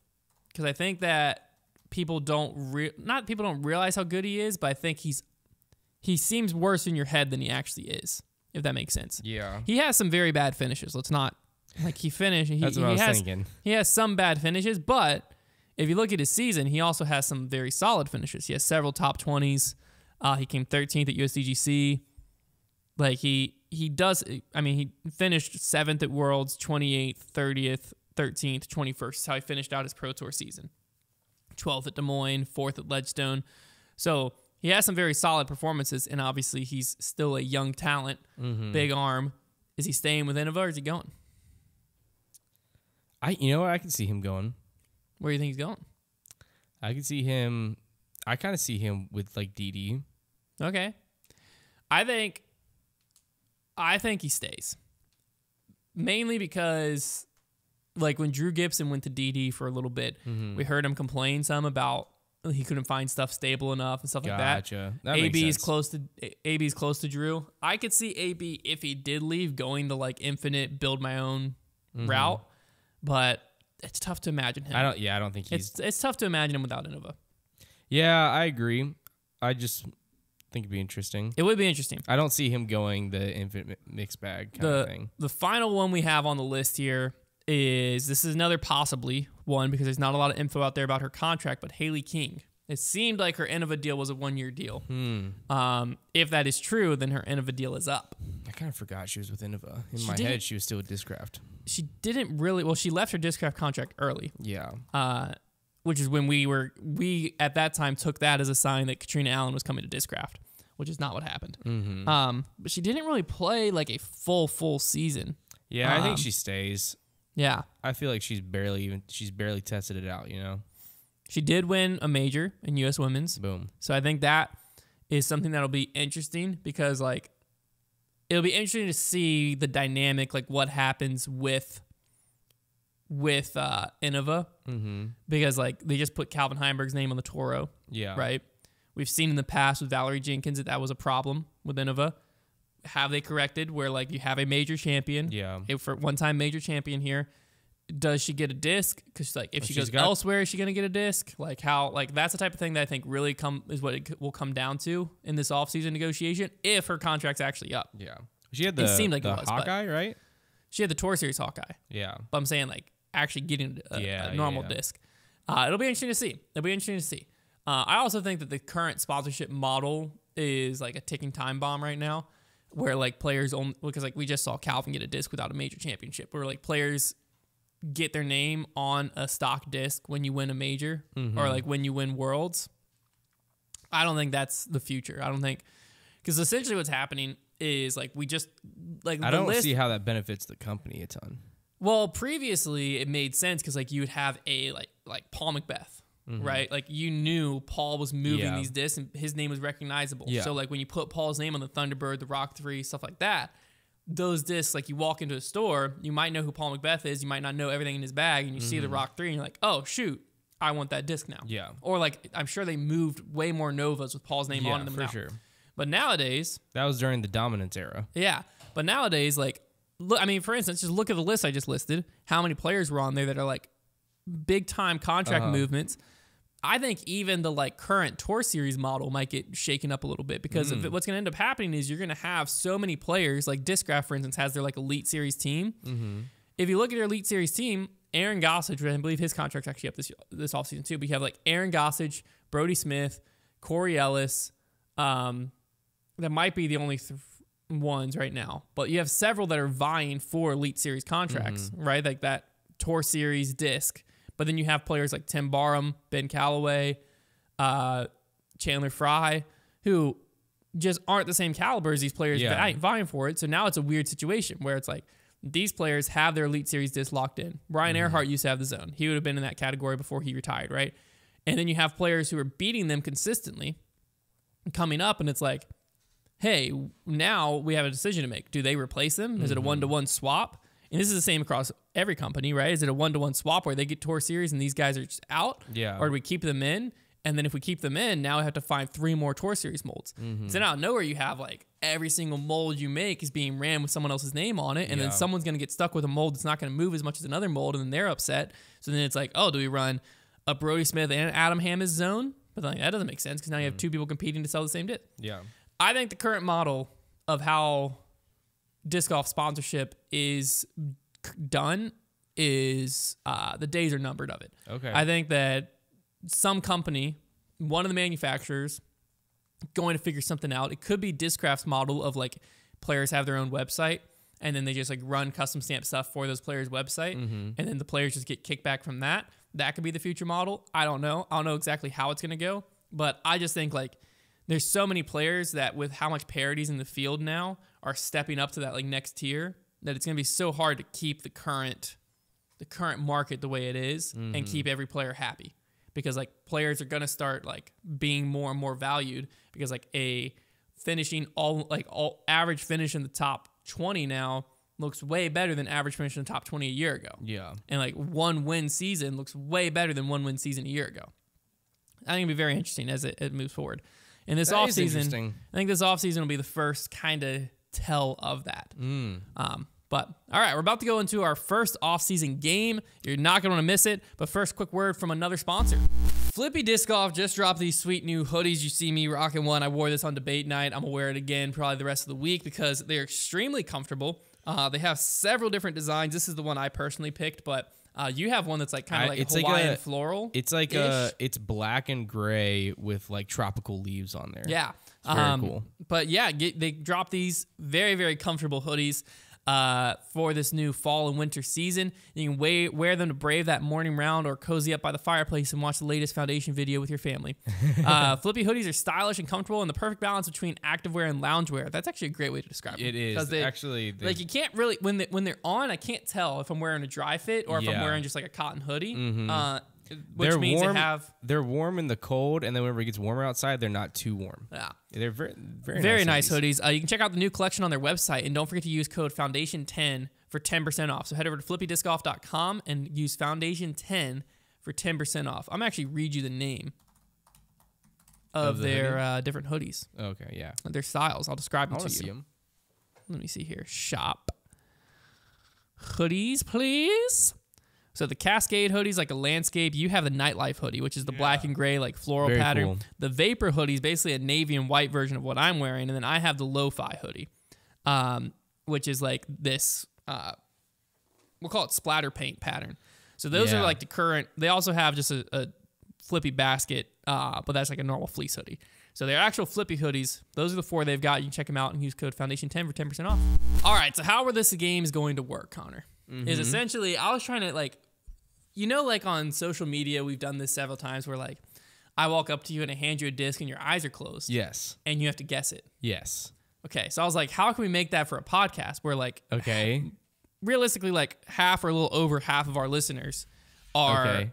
because I think that people don't realize how good he is, but I think he seems worse in your head than he actually is, if that makes sense.
Yeah.
He has some very bad finishes. Let's not like he finished.
That's what I was thinking.
He has some bad finishes, but if you look at his season, he also has some very solid finishes. He has several top 20s. He came 13th at USDGC. Like he finished 7th at Worlds, 28th, 30th, 13th, 21st. That's how he finished out his Pro Tour season. 12th at Des Moines, 4th at Ledgestone. So he has some very solid performances, and obviously he's still a young talent, big arm. Is he staying with Innova or is he going?
You know what? I can see him going.
Where do you think he's going?
I can see him. I kind of see him with like DD.
Okay. I think he stays. Mainly because like when Drew Gibson went to DD for a little bit, we heard him complain some about he couldn't find stuff stable enough and stuff like that.
That
AB is close to Drew. I could see AB if he did leave going the like infinite build my own route, but it's tough to imagine him.
I don't think he's.
It's tough to imagine him without Innova.
Yeah, I agree. I just think it'd be interesting.
It would be interesting.
I don't see him going the infinite mixed bag kind of thing.
The final one we have on the list here this is another possibly one because there's not a lot of info out there about her contract, but Haley King. It seemed like her Innova deal was a 1-year deal. If that is true, then her Innova deal is up.
I kind of forgot she was with Innova. In my head, she was still with Discraft.
She didn't really. Well, she left her Discraft contract early.
Yeah.
Which is when we at that time took that as a sign that Katrina Allen was coming to Discraft, which is not what happened. But she didn't really play like a full season.
Yeah, I think she stays.
Yeah.
I feel like she's barely tested it out, you know?
She did win a major in U.S. Women's.
Boom.
So I think that is something that'll be interesting because like it'll be interesting to see the dynamic, like what happens with Innova. Because like they just put Calvin Heimberg's name on the Toro.
Yeah.
Right? We've seen in the past with Valerie Jenkins that was a problem with Innova. Have they corrected where like you have a major champion?
Yeah.
For one-time major champion here, does she get a disc? Because like if she goes elsewhere, is she gonna get a disc? Like how like that's the type of thing that I think really is what it will come down to in this offseason negotiation if her contract's actually up.
Yeah. She had
it seemed like
the
it was,
Hawkeye, right?
She had the Tour Series Hawkeye.
Yeah.
But I'm saying like actually getting a normal disc. It'll be interesting to see. I also think that the current sponsorship model is like a ticking time bomb right now. Where like players only because like we just saw Calvin get a disc without a major championship. Where like players get their name on a stock disc when you win a major or like when you win Worlds. I don't think that's the future. I don't think because essentially what's happening is like we just like
I don't see how that benefits the company a ton.
Well, previously it made sense because like you would have a like Paul McBeth. Right? Like you knew Paul was moving these discs and his name was recognizable.
Yeah.
So like when you put Paul's name on the Thunderbird, the Rock 3, stuff like that, those discs, like you walk into a store, you might know who Paul McBeth is, you might not know everything in his bag, and you see the Rock 3 and you're like, oh shoot, I want that disc now.
Yeah.
Or like I'm sure they moved way more Novas with Paul's name on them
for
now.
sure.
But nowadays,
that was during the dominance era.
Yeah. But nowadays, like look, I mean, for instance, just look at the list I just listed, how many players were on there that are like big time contract movements. I think even the like current Tour Series model might get shaken up a little bit because what's going to end up happening is you're going to have so many players like Discraft, for instance, has their like Elite Series team. If you look at their Elite Series team, Aaron Gossage, I believe his contract's actually up this offseason too, but you have like Aaron Gossage, Brody Smith, Corey Ellis. That might be the only ones right now, but you have several that are vying for Elite Series contracts, right? Like that Tour Series disc. But then you have players like Tim Barham, Ben Calloway, Chandler Fry, who just aren't the same caliber as these players vying for it. So now it's a weird situation where it's like these players have their Elite Series disc locked in. Brian Earhart used to have the zone. He would have been in that category before he retired, right? And then you have players who are beating them consistently coming up, and it's like, hey, now we have a decision to make. Do they replace them? Is it a one-to-one swap? And this is the same across every company, right? Is it a one-to-one swap where they get Tour Series and these guys are just out?
Yeah.
Or do we keep them in And then if we keep them in, now we have to find 3 more Tour Series molds. So now out of nowhere, you have like every single mold you make is being ran with someone else's name on it. And then someone's going to get stuck with a mold that's not going to move as much as another mold. And then they're upset. So then it's like, oh, do we run a Brody Smith and Adam Hammes zone? But like, that doesn't make sense because now you have 2 people competing to sell the same disc.
Yeah.
I think the current model of how disc golf sponsorship is done is the days are numbered of it.
Okay.
I think that some company, one of the manufacturers, going to figure something out. It could be Discraft's model of like players have their own website and then they just like run custom stamp stuff for those players' website, and then the players just get kickback from that. That could be the future model. I don't know. I don't know exactly how it's going to go, but I just think like there's so many players that with how much parity's in the field now are stepping up to that like next tier that it's going to be so hard to keep the current market the way it is and keep every player happy. Because like players are gonna start like being more and more valued because like a finishing all average finish in the top 20 now looks way better than average finish in the top 20 a year ago.
Yeah.
And like 1 win season looks way better than 1 win season a year ago. I think it'll be very interesting as it moves forward. And this offseason, I think this offseason will be the first kind of tell of that. But all right, we're about to go into our first off-season game. You're not going to want to miss it. But first, quick word from another sponsor. Flippy Disc Golf just dropped these sweet new hoodies. You see me rocking one. I wore this on debate night. I'm going to wear it again probably the rest of the week because they're extremely comfortable. They have several different designs. This is the one I personally picked, but you have one that's like kind of like Hawaiian floral.
It's like it's black and gray with like tropical leaves on there.
Yeah.
It's very cool.
But yeah, they dropped these very, very comfortable hoodies for this new fall and winter season. You can wear them to brave that morning round or cozy up by the fireplace and watch the latest foundation video with your family. Flippy hoodies are stylish and comfortable and the perfect balance between activewear and loungewear. That's actually a great way to describe them.
It is.
Like you can't really, when they're on, I can't tell if I'm wearing a dry fit or if I'm wearing just like a cotton hoodie. Which means
they're warm in the cold, and then whenever it gets warmer outside, they're not too warm.
Yeah,
they're
very nice hoodies. You can check out the new collection on their website, and don't forget to use code Foundation10 for 10% off. So head over to flippydiscgolf.com and use Foundation10 for 10% off. I'm actually read you the name of their different hoodies.
Okay, yeah,
their styles. I'll describe them to you.
See them.
Let me see here. Shop hoodies, please. So the Cascade hoodie's like a landscape. You have the Nightlife hoodie, which is the black and gray like floral pattern. Cool. The Vapor hoodie is basically a navy and white version of what I'm wearing. And then I have the Lo-Fi hoodie, which is like this, we'll call it splatter paint pattern. So those are like the current. They also have just a Flippy basket, but that's like a normal fleece hoodie. So they're actual Flippy hoodies. Those are the 4 they've got. You can check them out and use code Foundation10 for 10% off. All right, so how this game is going to work, Connor, is essentially I was trying to like, you know, like on social media, we've done this several times where like I walk up to you and I hand you a disc and your eyes are closed.
Yes.
And you have to guess it.
Yes.
Okay. So I was like, how can we make that for a podcast where like, realistically, like half or a little over half of our listeners are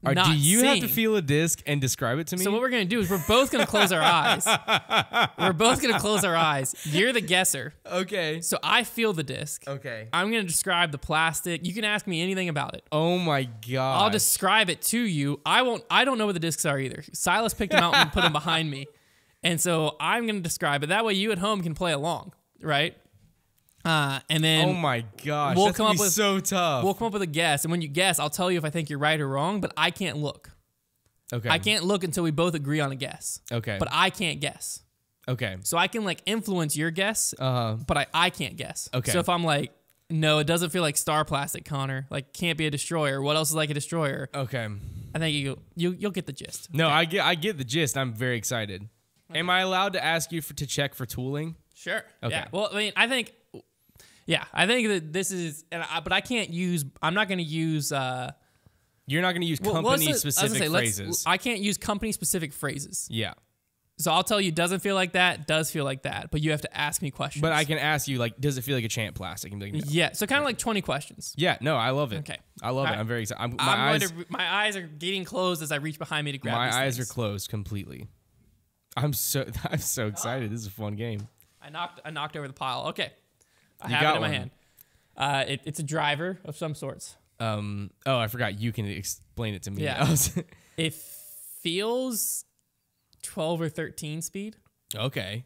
not
do you
seeing.
have to feel a disc and describe it to me?
So what we're going to do is we're both going to close our eyes. We're both going to close our eyes. You're the guesser.
Okay.
So I feel the disc.
Okay.
I'm going to describe the plastic. You can ask me anything about it.
Oh my God.
I'll describe it to you. I don't know what the discs are either. Silas picked them out and put them behind me. And so I'm going to describe it. That way you at home can play along, right? And then
oh my gosh,
we'll
that's
come up with
so tough.
We'll come up with a guess, and when you guess, I'll tell you if I think you're right or wrong. But I can't look.
Okay.
I can't look until we both agree on a guess.
Okay.
But I can't guess.
Okay.
So I can like influence your guess, but I can't guess.
Okay.
So if I'm like, no, it doesn't feel like star plastic, Connor. Like can't be a destroyer. What else is like a destroyer?
Okay.
I think you'll get the gist.
No,
okay.
I get the gist. I'm very excited. Okay. Am I allowed to ask you to check for tooling?
Sure.
Okay.
Yeah. Well, I mean, I think that this is, but I can't use. I'm not going to use.
You're not going to use company-specific phrases.
I can't use company-specific phrases.
Yeah.
So I'll tell you, doesn't feel like that, does feel like that, but you have to ask me questions.
But I can ask you, like, does it feel like a champ plastic? And be like, no.
Yeah, so kind of like 20 questions.
Yeah, no, I love it.
Okay.
I love it. I'm very excited.
My eyes are getting closed as I reach behind me to grab these
My eyes
things.
are closed completely. I'm so excited. This is a fun game.
I knocked over the pile. Okay. I have it in my hand. It's a driver of some sorts.
I forgot. You can explain it to me.
Yeah. It feels 12 or 13 speed.
Okay.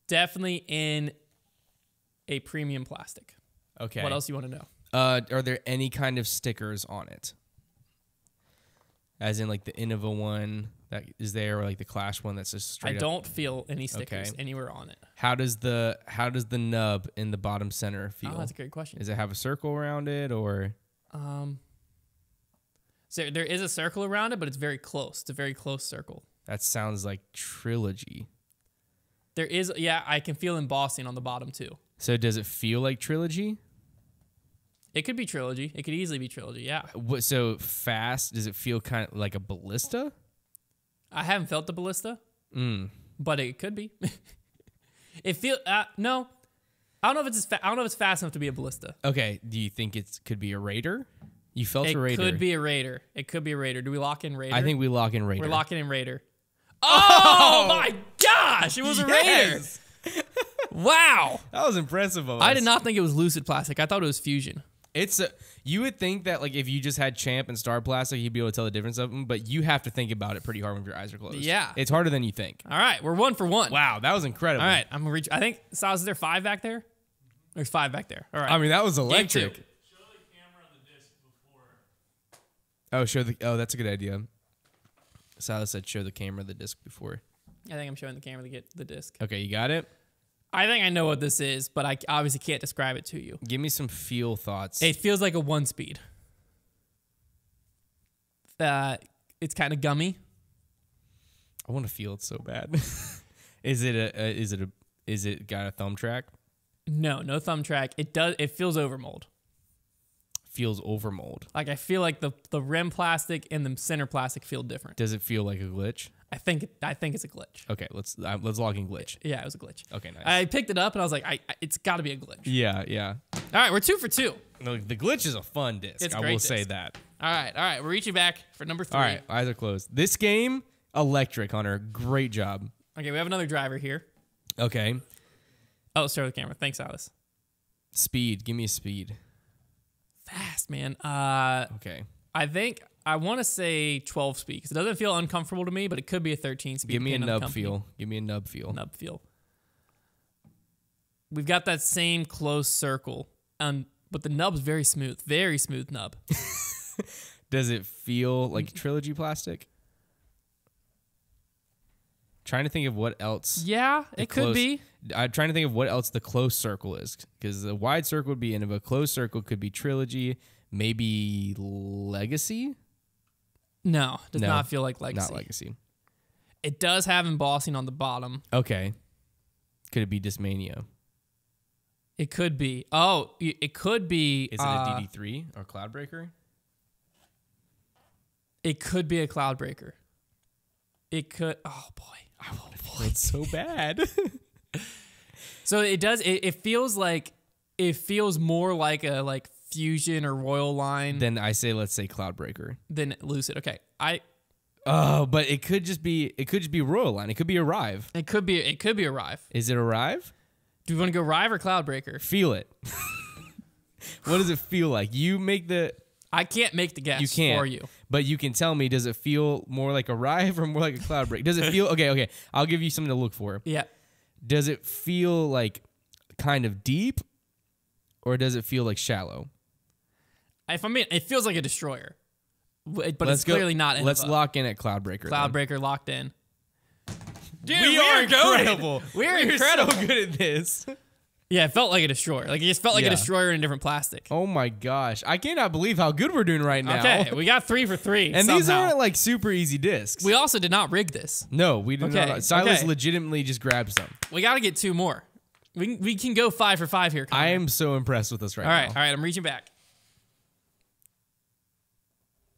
Definitely in a premium plastic.
Okay.
What else do you want to know?
Are there any kind of stickers on it? As in like the Innova one that is there, or like the Clash one that's just straight
I
up?
don't feel any stickers
Okay.
anywhere on it.
How does the nub in the bottom center feel?
Oh, that's a great question.
Does it have a circle around it, or?
So there is a circle around it, but it's very close. It's a very close circle.
That sounds like Trilogy.
There is, yeah, I can feel embossing on the bottom too.
So does it feel like Trilogy?
It could be Trilogy. It could easily be Trilogy, yeah.
So fast, does it feel kind of like a ballista?
I haven't felt the ballista, but it could be. It feel no. I don't know if I don't know if it's fast enough to be a ballista.
Okay, do you think it could be a Raider? You felt a Raider.
It could be a Raider. It could be a Raider. Do we lock in Raider?
I think we lock in Raider.
We're locking in Raider. Oh my gosh! It was a Raider. Wow.
That was impressive of us.
I did not think it was lucid plastic. I thought it was fusion.
You would think that like if you just had Champ and Star Plastic, you'd be able to tell the difference of them, but you have to think about it pretty hard when your eyes are closed.
Yeah.
It's harder than you think.
All right, we're 1 for 1.
Wow, that was incredible.
All right, I'm gonna reach. I think Silas, is there 5 back there? There's 5 back there. All right.
I mean, that was
Game
electric.
2.
Show the camera the disc before.
Oh, that's a good idea. Silas said show the camera the disc before.
I think I'm showing the camera to get the disc.
Okay, you got it?
I think I know what this is, but I obviously can't describe it to you.
Give me some feel thoughts.
It feels like a 1-speed. It's kind of gummy.
I want to feel it so bad. Is it got a thumb track?
No thumb track. It feels overmold.
Feels over mold.
Like I feel like the rim plastic and the center plastic feel different.
Does it feel like a glitch?
I think it's a glitch.
Okay, let's log in glitch.
Yeah, it was a glitch.
Okay, nice.
I picked it up and I was like, it's got to be a glitch.
Yeah.
All right, we're 2 for 2.
No, the glitch is a fun disc.
It's a
I
great
will say
disc.
that.
All right, we're reaching back for number 3.
All right, eyes are closed. This game, electric, Hunter. Great job.
Okay, we have another driver here.
Okay.
Oh, let's start with the camera. Thanks, Alice.
Speed. Give me a speed.
Fast, man.
Okay.
I think I want to say 12 speed because it doesn't feel uncomfortable to me, but it could be a 13 speed.
Give me a
depending on the
nub
company.
feel. Give me a nub feel.
Nub feel. We've got that same close circle, but the nub's very smooth nub.
Does it feel like Trilogy plastic? Trying to think of what else.
Yeah, it could be.
I'm trying to think of what else the close circle is, because the wide circle would be Innova. Close circle could be Trilogy, maybe Legacy.
No, does
No,
not feel like Legacy.
Not Legacy.
It does have embossing on the bottom.
Okay. Could it be Discmania?
It could be. Oh, it could be.
Is it a DD3 or Cloudbreaker?
It could be a Cloudbreaker. It could. Oh boy.
It's so bad.
So it does. It feels like. It feels more like a Fusion or Royal Line
Then I say let's say Cloudbreaker.
than Lucid. Okay.
Oh, but it could just be Royal Line. It could be Arrive.
It could be Arrive.
Is it Arrive?
Do you want to go Arrive or Cloudbreaker?
Feel it. What does it feel like? You make the.
I can't make the guess
You can't.
for you.
But you can tell me, does it feel more like Arrive or more like a Cloudbreaker? Does it feel okay? I'll give you something to look for.
Yeah.
Does it feel like kind of deep, or does it feel like shallow?
It feels like a destroyer, but
Let's
it's clearly not.
Let's
Innova.
lock in at Cloudbreaker.
Cloudbreaker locked in. Dude,
We are incredible.
We're incredible.
So good at this.
Yeah, it felt like a destroyer. Like it just felt like
Yeah.
a destroyer in a different plastic.
Oh my gosh, I cannot believe how good we're doing right now.
Okay, we got 3 for 3.
And these
somehow.
aren't like super easy discs.
We also did not rig this.
No, we did
Okay,
not. Silas
okay.
legitimately just grabbed some.
We got to get 2 more. We can go 5 for 5 here. Konner.
I am so impressed with us right
All right,
now.
all right. I'm reaching back.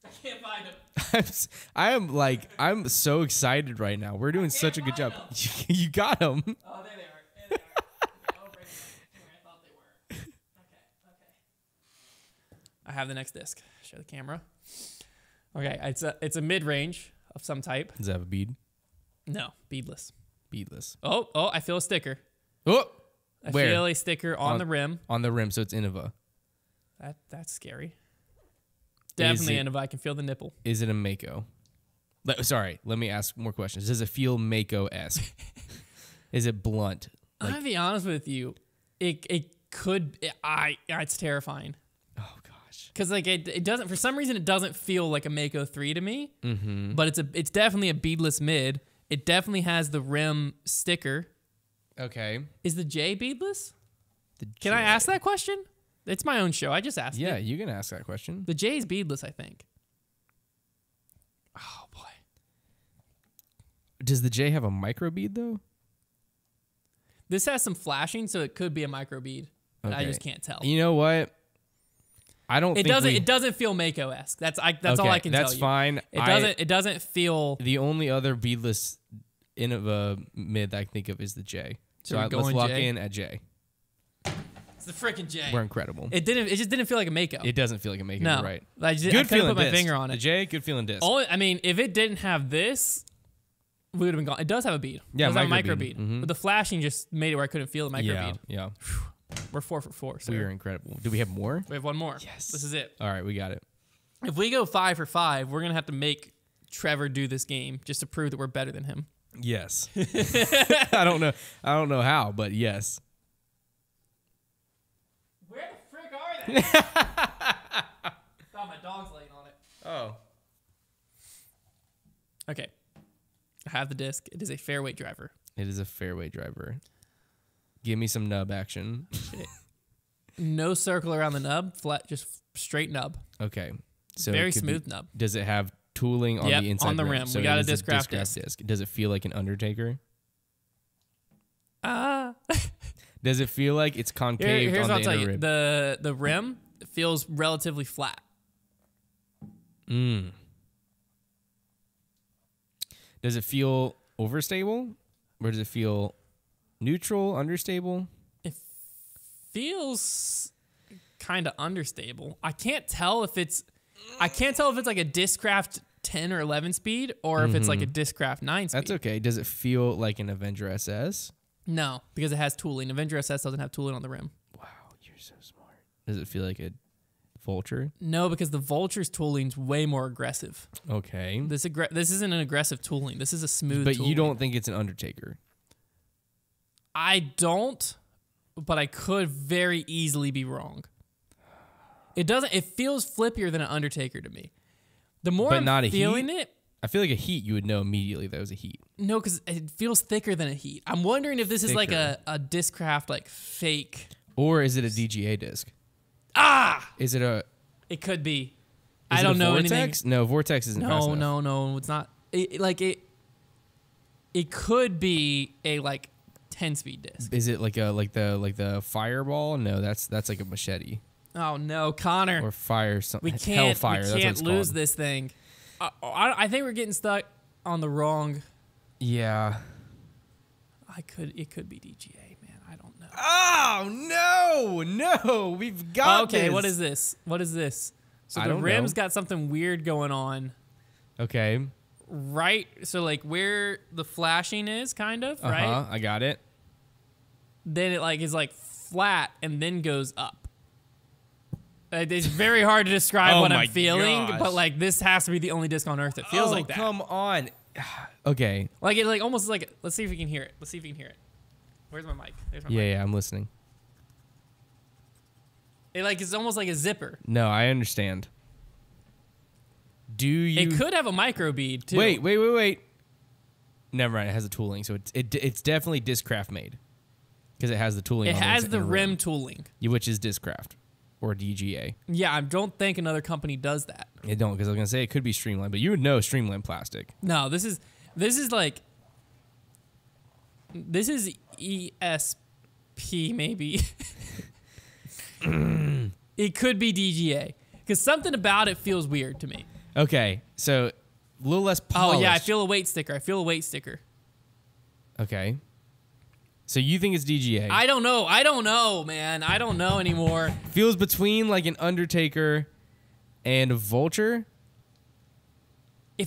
I can't find him.
I'm so excited right now. We're doing such a good job. You got him.
Oh, there they are. There they are. Oh, right here. I thought they were. Okay. I have the next disc. Show the camera. Okay, it's a mid-range of some type.
Does it have a bead?
No, beadless.
Beadless.
Oh, I feel a sticker.
Oh,
I
where?
feel a sticker on the rim.
On the rim, so it's Innova.
That's scary. definitely in if I can feel the nipple.
Is it a Mako? Sorry, let me ask more questions. Does it feel Mako-esque? Is it blunt?
I'm gonna be honest with you. It could. It's terrifying.
Oh gosh.
Because like it doesn't, for some reason it doesn't feel like a Mako 3 to me.
Mm-hmm.
But it's definitely a beadless mid. It definitely has the rim sticker.
Okay.
Is the J beadless? Can I ask that question? It's my own show. I just asked it.
Yeah, you can ask that question.
The J is beadless, I think. Oh boy.
Does the J have a micro bead though?
This has some flashing, so it could be a micro bead. But I
Okay.
just can't tell.
You know what? I don't.
It
think
doesn't. It doesn't feel Mako-esque. That's all I can tell you.
That's fine.
It doesn't feel.
The only other beadless in of a mid that I can think of is the J. So let's lock in at J.
It's the freaking J.
We're incredible.
It just didn't feel like a Mako.
It doesn't feel like a Mako.
No,
You're right.
I
Good
couldn't
feeling
put my
disc.
finger on
The
it.
J, good feeling disc.
If it didn't have this, we would have been gone. It does have a bead.
Yeah,
it does have a micro
bead.
bead.
Mhm.
But the flashing just made it where I couldn't feel the micro bead.
Yeah.
We're 4 for 4. So
We are incredible. Do we have more?
we have one more.
Yes.
This is it.
All right, we got it.
If we go 5 for 5, we're gonna have to make Trevor do this game just to prove that we're better than him.
Yes. I don't know how, but yes.
Where the frick are they? Oh, my dog's laying on it.
Oh.
Okay. I have the disc. It is a fairway driver.
It is a fairway driver. Give me some nub action.
No circle around the nub, flat, just straight nub.
Okay. So
Very
it could
smooth
be-
nub.
Does it have tooling on
Yep,
the inside
on the rim. We got
it
a
is
disc-craft
disc. Does it feel like an Undertaker?
Ah.
Does it feel like it's concave
Here's
on
what I'll
the
tell
inner
you.
rib?
The rim feels relatively flat.
Does it feel overstable? Or does it feel neutral, understable?
It feels kind of understable. I can't tell if it's like a Discraft 10 or 11 speed or if it's like a Discraft 9 speed.
That's okay. Does it feel like an Avenger SS?
No, because it has tooling. Avenger SS doesn't have tooling on the rim.
Wow, you're so smart. Does it feel like a Vulture?
No, because the Vulture's tooling's way more aggressive.
Okay.
This isn't an aggressive tooling. This is a smooth
But
tooling.
you don't think it's an Undertaker?
I don't, but I could very easily be wrong. It doesn't. It feels flippier than an Undertaker to me. The more
But
I'm
not a
feeling
Heat?
it,
I feel like a Heat, you would know immediately that was a Heat.
no, because it feels thicker than a Heat. I'm wondering if this is like
Thicker.
a Discraft like fake.
Or is it a DGA disc?
Ah,
Is it a...
it could be.
Is
I
it
don't
a
know
Vortex?
anything.
No, Vortex isn't fast enough.
No, it's not. It could be a like 10-speed disc.
Is it like the Fireball? No, that's like a machete.
Oh no, Konner.
Or fire something.
We can't.
Hellfire,
We
that's what
can't
it's
lose
called.
this thing. I think we're getting stuck on the wrong.
Yeah.
It could be DGA, man. I don't know.
Oh no, we've got
Okay,
this.
what is this? So
I
the
don't
rim's
know.
got something weird going on,
Okay.
right? So like where the flashing is, kind of, right?
I got it.
Then it like is like flat and then goes up. It's very hard to describe
Oh
what
my
I'm feeling,
gosh.
but like this has to be the only disc on earth that feels like that.
Come on. Okay.
Like it like almost like let's see if we can hear it. Let's see if we can hear it. Where's my mic? There's my mic.
Yeah, I'm listening.
It like it's almost like a zipper.
No, I understand. Do you?
It could have a micro bead too.
Wait. Never mind. It has a tooling, so it's definitely Discraft made because it has the tooling.
It
on
has
ins-
the
inner
rim tooling.
which is Discraft or DGA.
Yeah, I don't think another company does that.
It don't because I was gonna say it could be Streamline, but you would know Streamline plastic.
No, this is ESP maybe. It could be DGA because something about it feels weird to me.
Okay, so a little less polished.
Oh yeah, I feel a weight sticker.
Okay. So you think it's DGA?
I don't know, man. I don't know anymore.
Feels between like an Undertaker and a Vulture.
I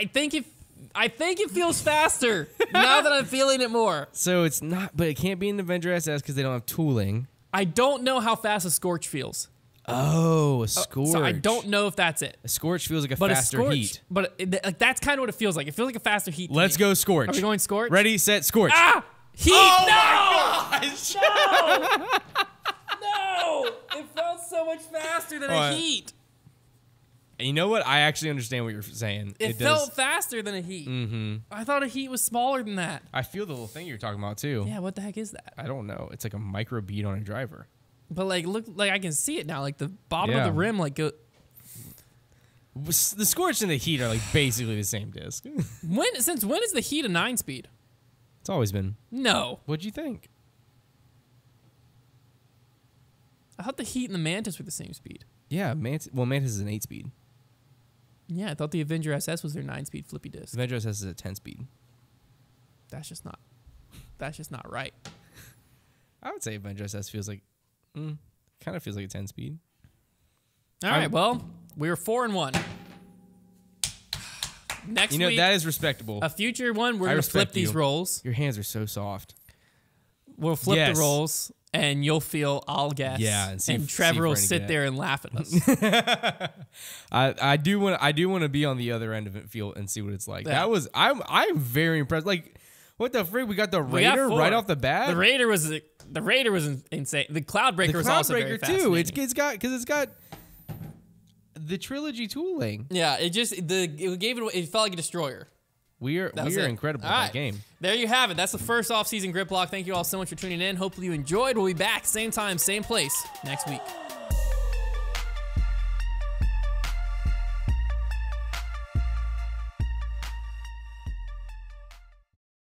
think it feels faster now that I'm feeling it more.
So it's not, but it can't be an Avenger SS because they don't have tooling.
I don't know how fast a Scorch feels.
Oh, a scorch.
So I don't know if that's it.
A scorch feels like a
But
faster heat.
But like that's kind of what it feels like. It feels like a faster heat.
Let's go scorch.
Are we going scorch?
Ready, set, scorch.
Ah! Heat!
Oh
no!
my gosh!
No! It felt so much faster than a heat.
You know what? I actually understand what you're saying.
It felt faster than a heat. Mm-hmm. I thought a heat was smaller than that.
I feel the little thing you're talking about too.
Yeah, what the heck is that?
I don't know. It's like a micro bead on a driver.
But like, look, like I can see it now. Like the bottom of the rim, like go.
The scorch and the heat are like basically the same disc.
Since when is the heat a 9-speed?
It's always been.
No.
What'd you think?
I thought the heat and the Mantis were the same speed.
Yeah, Mantis is an 8-speed.
Yeah, I thought the Avenger SS was their 9-speed flippy disc.
Avenger SS is a 10-speed.
That's just not right.
I would say Avenger SS feels like, kind of feels like a 10-speed.
All right, well, we were 4-1. Next week,
that is respectable.
A future one, we're going to flip these rolls.
Your hands are so soft.
We'll flip the rolls, and you'll feel, I'll guess.
Yeah,
and Trevor will sit there and laugh at us.
I do want to be on the other end of it, feel and see what it's like.
Yeah.
I'm very impressed. Like, what the freak? We got the Raider right off the bat.
The Raider was insane. The Cloudbreaker was also very fascinating.
It's got the trilogy tooling.
Yeah, it felt like a destroyer.
We are incredible at that game.
There you have it. That's the first off-season grip block. Thank you all so much for tuning in. Hopefully you enjoyed. We'll be back same time, same place next week.